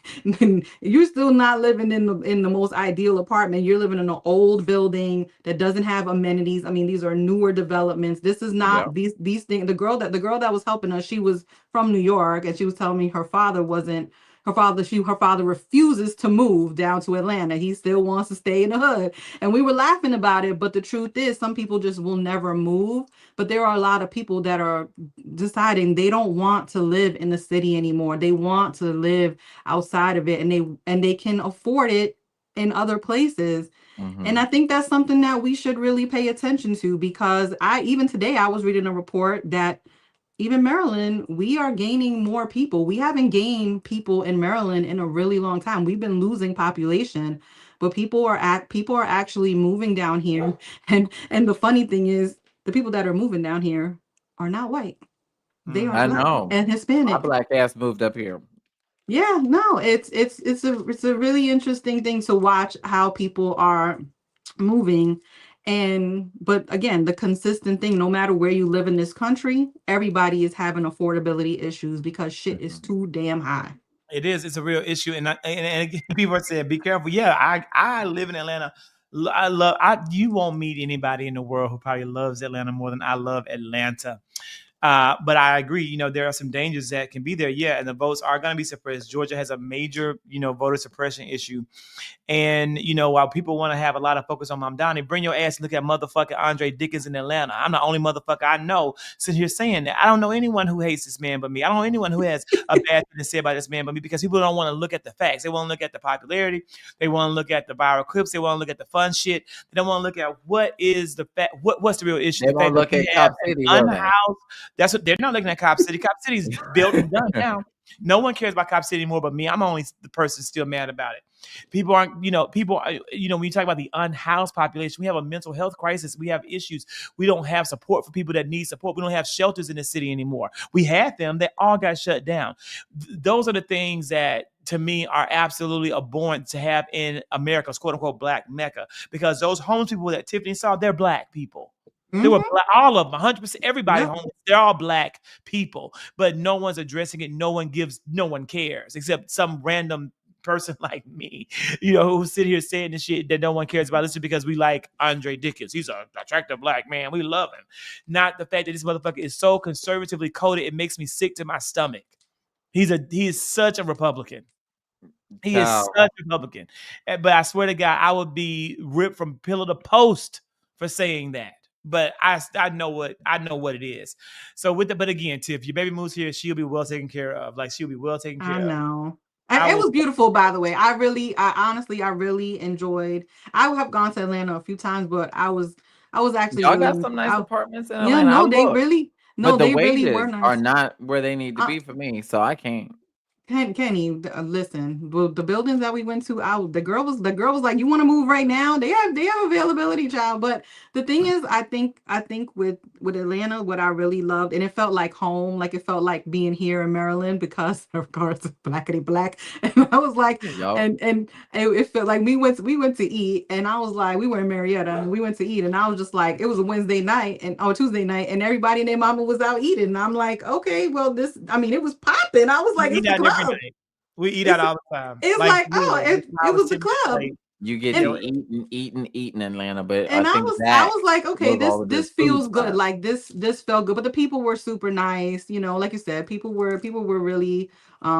You're still not living in the most ideal apartment. You're living in an old building that doesn't have amenities. I mean, these are newer developments. This is Yeah. not these things. The girl that was helping us, she was from New York, and she was telling me her father wasn't her father refuses to move down to Atlanta. He still wants to stay in the hood. And we were laughing about it, but the truth is some people just will never move. But there are a lot of people that are deciding they don't want to live in the city anymore. They want to live outside of it, and they can afford it in other places. And Mm-hmm. I think that's something that we should really pay attention to, because even today I was reading a report that even Maryland, we are gaining more people. We haven't gained people in Maryland in a really long time. We've been losing population, but people are actually moving down here. And the funny thing is, the people that are moving down here are not white. They are I Black know. and My Hispanic. black ass moved up here. Yeah, no, it's a really interesting thing to watch how people are moving. But again, the consistent thing, no matter where you live in this country, everybody is having affordability issues because shit is Mhm. too damn high. It is. It's a real issue, and again, people are saying, "Be careful." Yeah, I live in Atlanta. I love. You won't meet anybody in the world who probably loves Atlanta more than I love Atlanta. But I agree, there are some dangers that can be there. Yeah, and the votes are going to be suppressed. Georgia has a major, voter suppression issue. And, while people want to have a lot of focus on Mamdani, bring your ass and look at motherfucking Andre Dickens in Atlanta. I'm the only motherfucker I know sitting here saying that. I don't know anyone who hates this man but me. I don't know anyone who has a bad thing to say about this man but me, because people don't want to look at the facts. They want to look at the popularity. They want to look at the viral clips. They want to look at the fun shit. They don't want to look at what is the fact. What's the real issue? They The fact won't that look we at have Cop an City, will they? unhoused. That's what they're not looking at. Cop City. Cop City's built and done now. No one cares about Cop City anymore but me. I'm only the person still mad about it. People aren't, when you talk about the unhoused population, we have a mental health crisis. We have issues. We don't have support for people that need support. We don't have shelters in the city anymore. We had them. They all got shut down. Those are the things that, to me, are absolutely abhorrent to have in America's quote unquote black Mecca, because those homeless people that Tiffany saw, they're black people. They were black, all of them, 100%. Everybody homeless, they're all black people, but no one's addressing it. No one cares except some random person like me, who sit here saying this shit that no one cares about. This is because we like Andre Dickens. He's an attractive black man. We love him. Not the fact that this motherfucker is so conservatively coded, it makes me sick to my stomach. He is such a Republican. He is such a Republican. But I swear to God, I would be ripped from pillar to post for saying that. But I know what it is. So but again, Tiff, your baby moves here, she'll be well taken care of. Like, she'll be well taken care of. I know. It was beautiful, by the way. I honestly enjoyed. I have gone to Atlanta a few times, but I was actually Y'all really, got some nice apartments in Atlanta. yeah, no, they really, but the they really were wages are nice. not where they need to be for me, so I can't. Kenny, listen. The buildings that we went to, the girl was like, "You want to move right now?" They have availability, child. But the thing is, I think with Atlanta, what I really loved, and it felt like home, like it felt like being here in Maryland, because of course, blackity black. And I was like, and it felt like we went to eat, and I was like, we were in Marietta, and we went to eat, and I was just like, it was a Tuesday night, and everybody and their mama was out eating, and I'm like, okay, well, it was popping. I was like, it's the club. We eat out all the time. It's like it was the club. You get to eat in Atlanta, but and I think I was like, okay, this feels good. stuff. Like this felt good. But the people were super nice. Like you said, people were really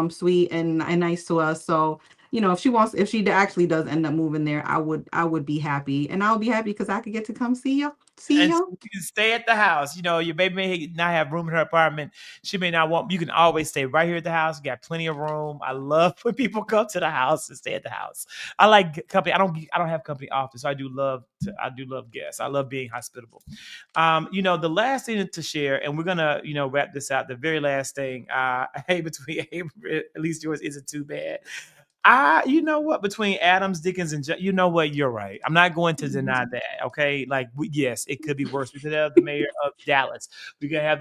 sweet and nice to us. So if she actually does end up moving there, I would be happy, and I would be happy because I could get to come see y'all. You can stay at the house. Your baby may not have room in her apartment. She may not want. You can always stay right here at the house. You got plenty of room. I love when people come to the house and stay at the house. I like company. I don't have company often, so I do love guests. I love being hospitable. The last thing to share, and we're gonna wrap this out. The very last thing. Between at least yours isn't too bad. You know what? Between Adams, Dickens, and you know what? You're right. I'm not going to deny that. Okay, like yes, it could be worse. We could have the mayor of Dallas. We could have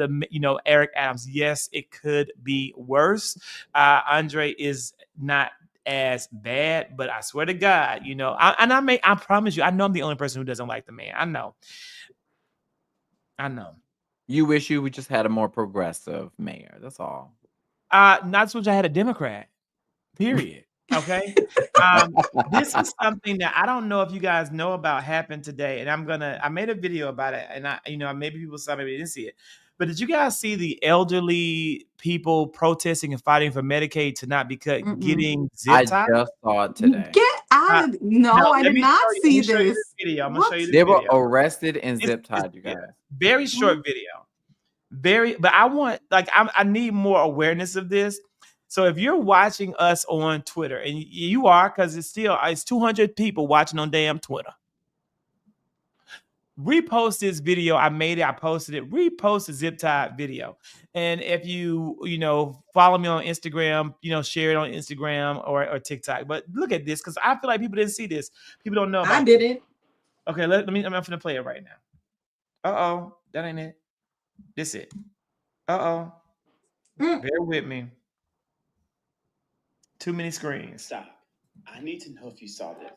Eric Adams. Yes, it could be worse. Andre is not as bad, but I swear to God, I promise you, I know I'm the only person who doesn't like the man. I know. You wish you would just had a more progressive mayor. That's all. Not so much I had a Democrat. Period. Okay. This is something that I don't know if you guys know about happened today, and I made a video about it, and maybe people saw, maybe didn't see it. But did you guys see the elderly people protesting and fighting for Medicaid to not be getting zip tied? I just saw it today. Get out of I did not see this video. I'm gonna show you this video. They were arrested and zip tied, you guys. Very short video. But I need more awareness of this. So if you're watching us on Twitter, and you are, because it's 200 people watching on damn Twitter, repost this video. I posted it. Repost the zip tie video. And if you follow me on Instagram, share it on Instagram or TikTok. But look at this, because I feel like people didn't see this. People don't know about I did it. Okay, I'm going to play it right now. That ain't it. This it. Bear with me. Too many screens. Stop. I need to know if you saw this.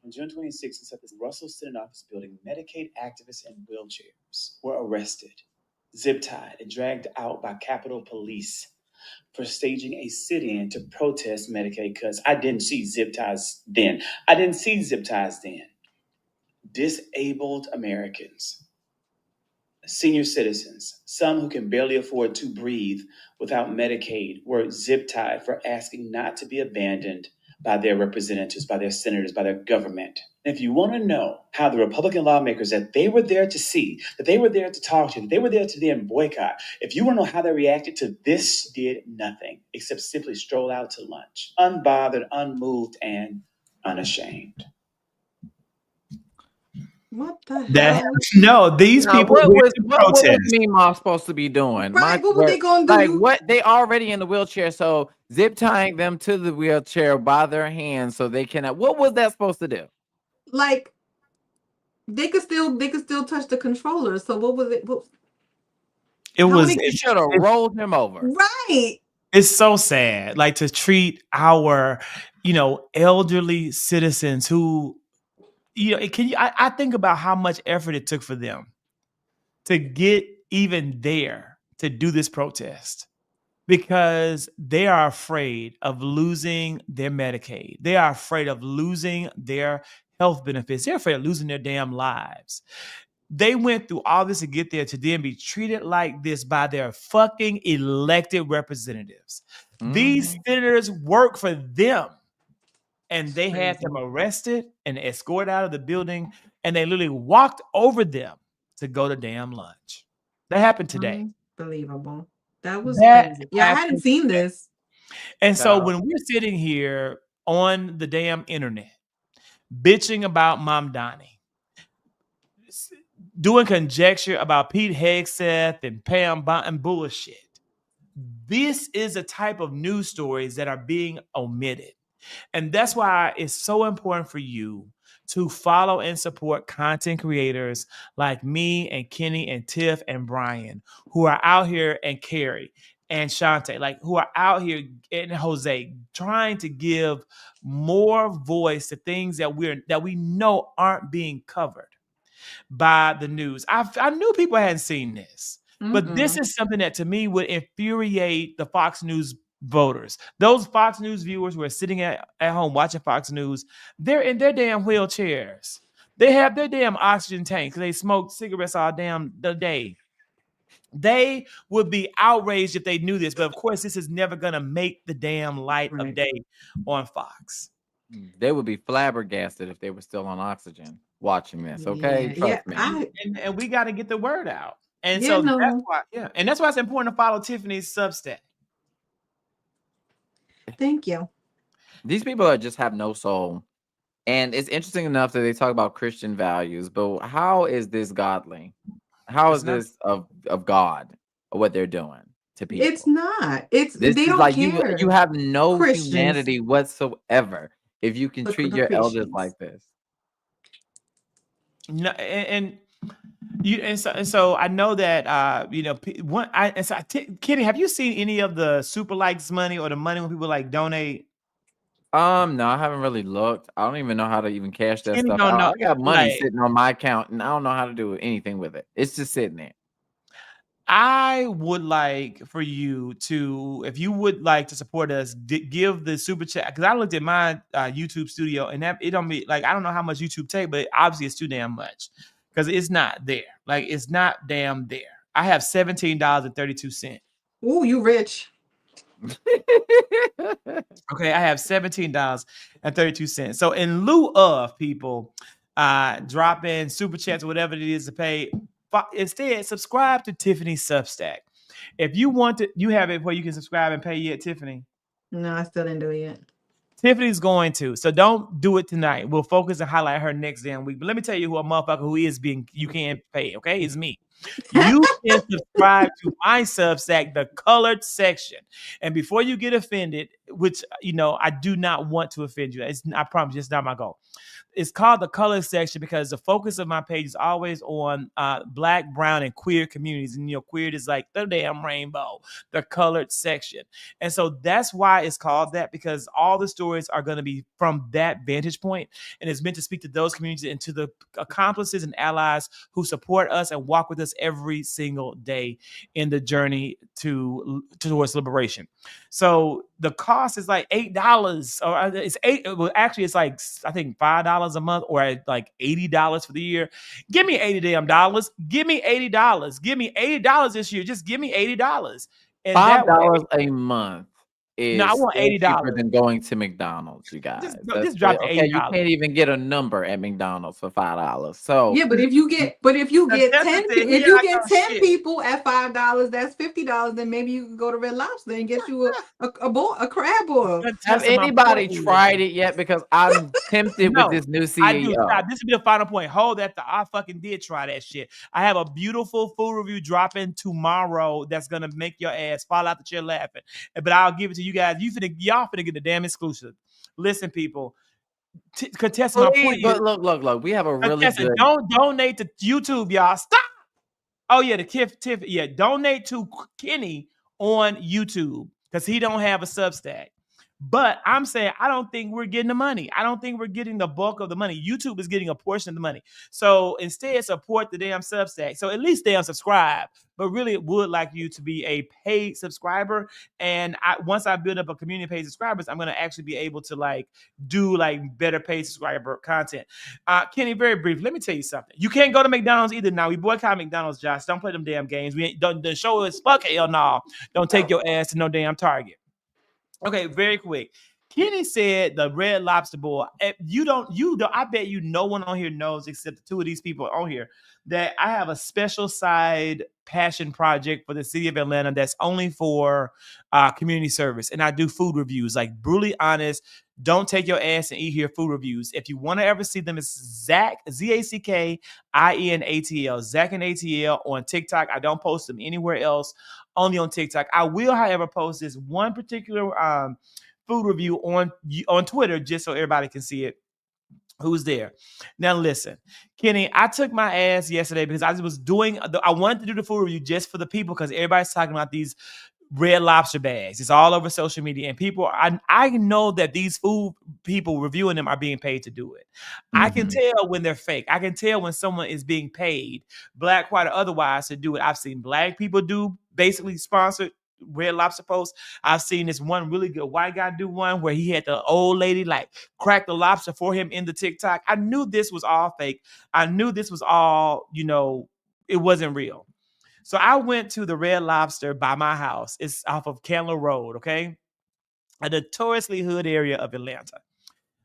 On June 26th, the Russell Senate Office building, Medicaid activists in wheelchairs were arrested, zip-tied, and dragged out by Capitol Police for staging a sit-in to protest Medicaid cuts. I didn't see zip ties then. disabled Americans, senior citizens, some who can barely afford to breathe without Medicaid, were zip tied for asking not to be abandoned by their representatives, by their senators, by their government. And if you want to know how the Republican lawmakers that they were there to see, that they were there to talk to, that they were there to then boycott, if you want to know how they reacted to this, did nothing except simply stroll out to lunch, unbothered, unmoved, and unashamed. What the That hell? no, these Now, people what went was to what was protest. Meemaw supposed to be doing? Right, what were they gonna do? Like what they already in the wheelchair, so zip tying them to the wheelchair by their hands so they cannot. What was that supposed to do? Like they could still touch the controller. So what was it? It How was many- You should have rolled him over. Right. it's so sad, like to treat our, elderly citizens who, I think about how much effort it took for them to get even there to do this protest because they are afraid of losing their Medicaid. They are afraid of losing their health benefits. They're afraid of losing their damn lives. They went through all this to get there to then be treated like this by their fucking elected representatives. These senators work for them. And they had them arrested and escorted out of the building. And they literally walked over them to go to damn lunch. That happened today. Unbelievable. That was That crazy. Yeah, I hadn't happened seen today. this. And so Yeah. when we're sitting here on the damn internet, bitching about Mamdani, doing conjecture about Pete Hegseth and Pam and bullshit, this is a type of news stories that are being omitted. And that's why it's so important for you to follow and support content creators like me and Kenny and Tiff and Brian, who are out here, and Carrie and Shante, like who are out here, and Jose, trying to give more voice to things that we know aren't being covered by the news. I knew people hadn't seen this, but this is something that to me would infuriate the Fox News voters. Those Fox News viewers who are sitting at home watching Fox News, they're in their damn wheelchairs. They have their damn oxygen tanks. They smoke cigarettes all damn the day. They would be outraged if they knew this, but of course, this is never gonna make the damn light of day on Fox. They would be flabbergasted if they were still on oxygen watching this. Okay, Yeah, trust me. And we got to get the word out. And Yeah, so no. that's why, and that's why it's important to follow Tiffany's Substack. Thank you. These people just have no soul. And it's interesting enough that they talk about Christian values, but how is this godly? How is this of God, what they're doing to people? It's not. It's This they is don't like care. you have no Christians. humanity whatsoever if you can But treat the your elders Christians. like this. No, and so I know that Kenny, have you seen any of the super likes money or the money when people like donate? No, I haven't really looked. I don't even know how to even cash that Kenny stuff don't out. know, I got money like- sitting on my account, and I don't know how to do anything with it. It's just sitting there. I would like for you to, if you would like to support us, give the super chat, because I looked at my YouTube studio and that it don't be like, I don't know how much YouTube take, but obviously it's too damn much because it's not there. Like it's not damn there. I have $17.32. Ooh, you rich. Okay, I have $17.32. So in lieu of people drop in super chats or whatever it is to pay, instead subscribe to Tiffany's Substack. If you want to, you have it where you can subscribe and pay yet, Tiffany. No, I still didn't do it yet. Tiffany's going to, so don't do it tonight. We'll focus and highlight her next damn week. But let me tell you who a motherfucker who is being, you can't pay, okay? It's me. You can subscribe to my Substack, the colored section. And before you get offended, which, I do not want to offend you. I promise you, it's not my goal. It's called the color section because the focus of my page is always on Black, brown, and queer communities. And queer is like the damn rainbow, the colored section. And so that's why it's called that, because all the stories are going to be from that vantage point, and it's meant to speak to those communities and to the accomplices and allies who support us and walk with us us every single day in the journey towards liberation. So the cost is like $8, or it's eight. Well, actually, it's like I think $5 a month, or like $80 for the year. Give me $80 damn dollars. Give me $80. Give me $80 this year. Just give me $80, and that way, $5 a month no, I is want still cheaper $80. than going to McDonald's, you guys. That's Just drop the okay. You $80. can't even get a number at McDonald's for $5. So Yeah, but if you get 10 said, if here you I get go, 10 shit. people at $5, that's $50. Then maybe you can go to Red Lobster and get you a crab boil. have Contessa, my anybody point is- tried it yet? Because I'm tempted No, with this new I do. CEO. Stop. This will be the final point. Hold that. I fucking did try that shit. I have a beautiful food review dropping tomorrow that's gonna make your ass fall out the chair laughing. But I'll give it to you guys. Y'all finna get the damn exclusive. Listen, people. Contessa, my Please, point but is, look. We have a really Contessa, good. don't donate to YouTube, y'all. Stop. Oh yeah, the Tiff. Yeah, donate to Kenny on YouTube because he don't have a Substack. But I'm saying I don't think we're getting the money. I don't think we're getting the bulk of the money. YouTube is getting a portion of the money. So instead, support the damn Substack. So at least damn subscribe. But really, it would like you to be a paid subscriber. And once I build up a community of paid subscribers, I'm gonna actually be able to like do like better paid subscriber content. Kenny, very brief. Let me tell you something. You can't go to McDonald's either now. We boycott McDonald's, Josh. Don't play them damn games. We ain't don't the show is fuck hell no. Don't take your ass to no damn Target. Okay, very quick. Kenny said the Red Lobster bowl. You don't. I bet you no one on here knows except the two of these people on here that I have a special side passion project for the city of Atlanta that's only for community service, and I do food reviews. Like brutally honest. Don't take your ass and eat here food reviews. If you want to ever see them, it's Zach ZACKIENATL Zach and ATL on TikTok. I don't post them anywhere else. Only on TikTok. I will, however, post this one particular food review on Twitter just so everybody can see it. Who's there? Now listen, Kenny, I took my ass yesterday because I was I wanted to do the food review just for the people because everybody's talking about these Red Lobster bags. It's all over social media, and people. I know that these food people reviewing them are being paid to do it. I can tell when they're fake. I can tell when someone is being paid, black, white, or otherwise, to do it. I've seen black people do basically sponsored Red Lobster posts. I've seen this one really good white guy do one where he had the old lady like crack the lobster for him in the TikTok. I knew this was all fake. I knew this was all, it wasn't real. So I went to the Red Lobster by my house. It's off of Candler Road, okay? A notoriously hood area of Atlanta.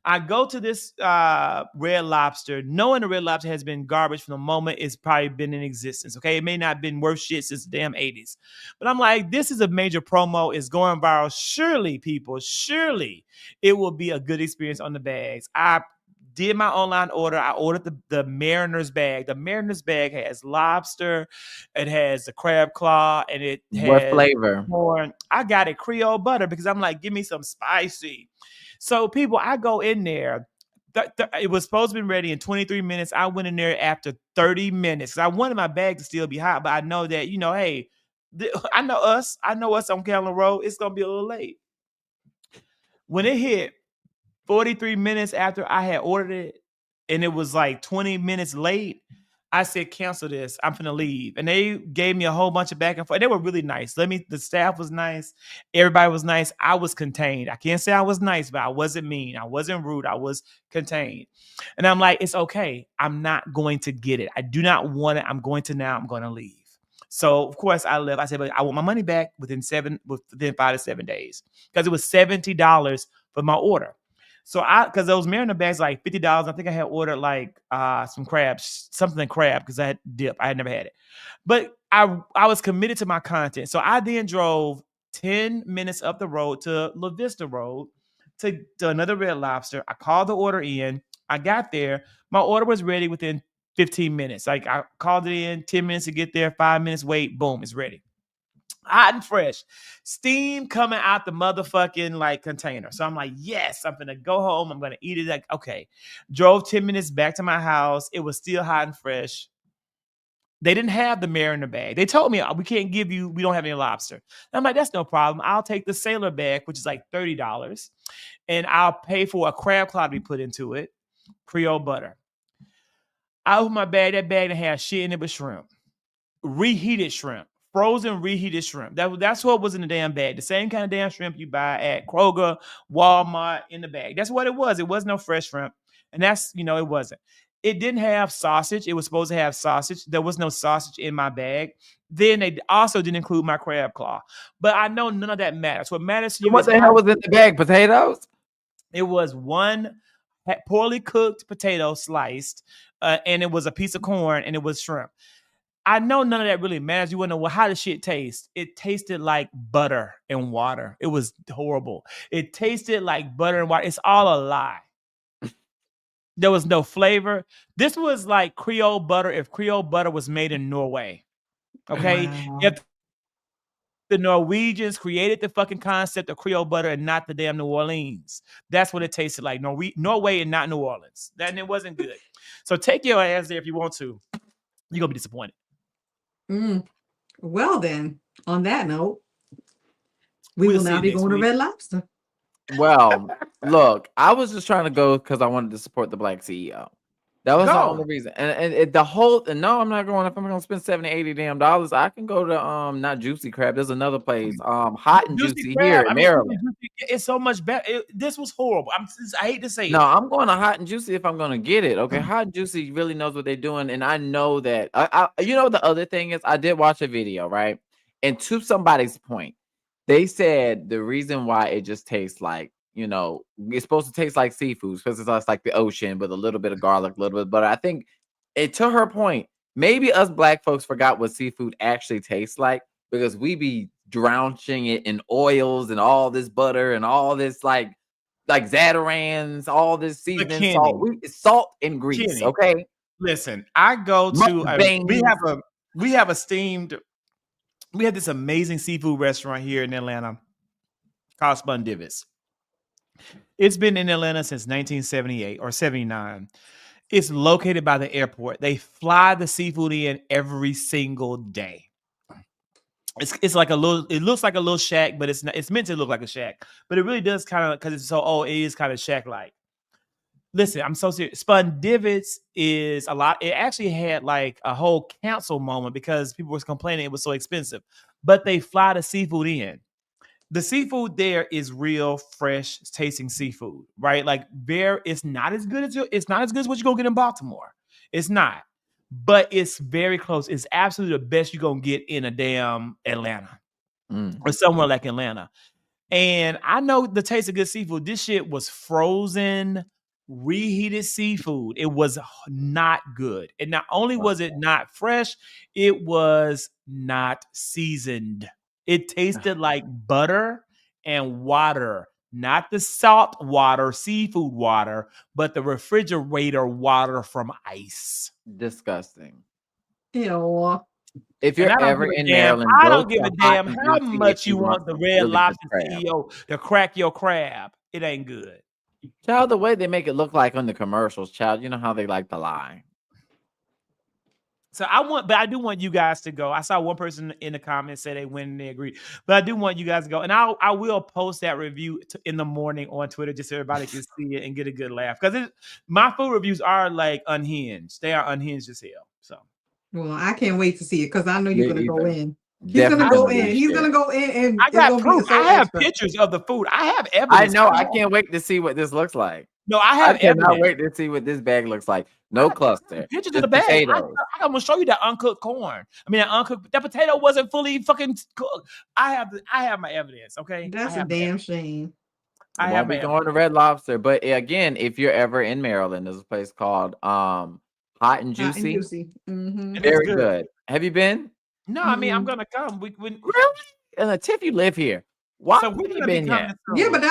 I go to this Red Lobster, knowing the Red Lobster has been garbage from the moment it's probably been in existence, okay? It may not have been worth shit since the damn 80s. But I'm like, this is a major promo. It's going viral. Surely, people, it will be a good experience on the bags. I did my online order. I ordered the Mariner's bag. The Mariner's bag has lobster. It has the crab claw, and it has What flavor? corn. I got it Creole butter because I'm like, give me some spicy. So people, I go in there. It was supposed to be ready in 23 minutes. I went in there after 30 minutes. I wanted my bag to still be hot, but I know that, hey, I know us on Candler Road. It's going to be a little late. When it hit 43 minutes after I had ordered it, and it was like 20 minutes late, I said, cancel this. I'm finna leave. And they gave me a whole bunch of back and forth. They were really nice. The staff was nice. Everybody was nice. I was contained. I can't say I was nice, but I wasn't mean. I wasn't rude. I was contained. And I'm like, it's okay. I'm not going to get it. I do not want it. I'm going to leave. So of course I left. I said, but I want my money back within 5 to 7 days. Because it was $70 for my order. So because those Mariner bags like $50. I think I had ordered like some crabs, something crab, because I had dip. I had never had it. But I was committed to my content. So I then drove 10 minutes up the road to La Vista Road to another Red Lobster. I called the order in. I got there. My order was ready within 15 minutes. Like I called it in, 10 minutes to get there, 5 minutes wait, boom, it's ready. Hot and fresh. Steam coming out the motherfucking like container. So I'm like, yes, I'm gonna go home. I'm gonna eat it. Like, okay. Drove 10 minutes back to my house. It was still hot and fresh. They didn't have the Mariner bag. They told me we don't have any lobster. And I'm like, that's no problem. I'll take the sailor bag, which is like $30, and I'll pay for a crab claw to be put into it, Creole butter. I opened my bag. That bag didn't have shit in it but shrimp. reheated shrimp. Frozen reheated shrimp. That's what was in the damn bag. The same kind of damn shrimp you buy at Kroger, Walmart in the bag. That's what it was. It was no fresh shrimp. And that's, it wasn't. It didn't have sausage. It was supposed to have sausage. There was no sausage in my bag. Then they also didn't include my crab claw. But I know none of that matters. What matters to you What is the hell was in the bag? Potatoes? it was one poorly cooked potato sliced, and it was a piece of corn, and it was shrimp. I know none of that really matters. You want to know, well, how does shit taste? It tasted like butter and water. It was horrible. It tasted like butter and water. It's all a lie. There was no flavor. This was like Creole butter if Creole butter was made in Norway. Okay? Wow. If the Norwegians created the fucking concept of Creole butter and not the damn New Orleans. That's what it tasted like. Norway and not New Orleans. And it wasn't good. So take your ass there if you want to. You're going to be disappointed. Well, then, on that note, we We'll will see now you be next going to week. Red Lobster. Well, look, I was just trying to go because I wanted to support the Black CEO. That was the Go. only reason. And the whole no, I'm not going. If I'm gonna spend $70, $80 damn dollars, I can go to not Juicy Crab. There's another place, Hot and Juicy here in Maryland. It's so much better. This was horrible. I hate to say No, it. I'm going to Hot and Juicy if I'm gonna get it. Okay, Hot and Juicy really knows what they're doing, and I know that. The other thing is, I did watch a video, right? And to somebody's point, they said the reason why it just tastes like, it's supposed to taste like seafood because it's like the ocean with a little bit of garlic, a little bit of butter. I think to her point, maybe us Black folks forgot what seafood actually tastes like because we be drenching it in oils and all this butter and all this like Zatarans, all this seasoning, salt and grease. Kenny, okay, listen, I go to we have this amazing seafood restaurant here in Atlanta called Spun Divots. It's been in Atlanta since 1978 or 79. It's located by the airport. They fly the seafood in every single day. It's like it looks like a little shack, but it's not. It's meant to look like a shack, but it really does kind of, because it's so old, it is kind of shack-like. Listen, I'm so serious. Spun Divots is a lot. It actually had like a whole cancel moment because people were complaining it was so expensive, but they fly the seafood in. The seafood there is real, fresh, tasting seafood, right? Like it's not as good as what you're gonna get in Baltimore. It's not, but it's very close. It's absolutely the best you're gonna get in a damn Atlanta or somewhere like Atlanta. And I know the taste of good seafood. This shit was frozen, reheated seafood. It was not good. And not only was it not fresh, it was not seasoned. It tasted like butter and water, not the salt water, seafood water, but the refrigerator water from ice. Disgusting. Ew. If you're ever in Maryland, I don't give a damn how much you want the Red Lobster CEO to crack your crab. It ain't good. Child, the way they make it look like on the commercials, child, you know how they like to lie. So I do want you guys to go. I saw one person in the comments say they went and they agreed, but I do want you guys to go, and I will post that review in the morning on Twitter just so everybody can see it and get a good laugh. Because my food reviews are like unhinged. They are unhinged as hell. So, well, I can't wait to see it because I know you're gonna go in. He's gonna go in. He's gonna go in, and I got proof. I have pictures of the food. I have evidence. I know. I can't wait to see what this looks like. No, I cannot wait to see what this bag looks like. No cluster. Pictures of the bag. I'm gonna show you that uncooked corn. I mean, that potato wasn't fully fucking cooked. I have my evidence. Okay, that's a damn shame. I won't be going to Red Lobster, but again, if you're ever in Maryland, there's a place called Hot and Juicy. Mm-hmm. Very good. Have you been? No, I mean, I'm gonna come. Really? And Tiff, you live here. Why have you been yet? Yeah, but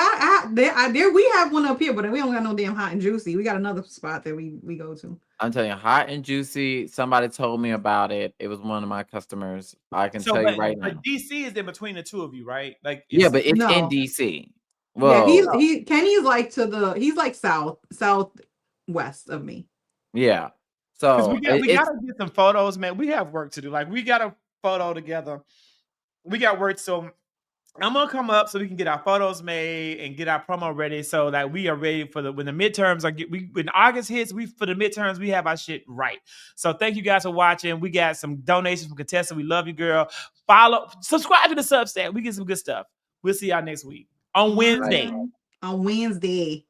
there we have one up here, but we don't got no damn Hot and Juicy. We got another spot that we go to. I'm telling you, Hot and Juicy. Somebody told me about it. It was one of my customers. I can tell you right now. But DC is in between the two of you, right? Like, yeah, but it's in DC. Well, yeah, Kenny's like he's like southwest of me. Yeah. So we gotta get some photos, man. We have work to do. Like, we got a photo together. We got work. So I'm gonna come up so we can get our photos made and get our promo ready, so that we are ready for when the midterms are. When August hits, for the midterms we have our shit right. So thank you guys for watching. We got some donations from Contessa. We love you, girl. Subscribe to the Substack. We get some good stuff. We'll see y'all next week on Wednesday. On Wednesday.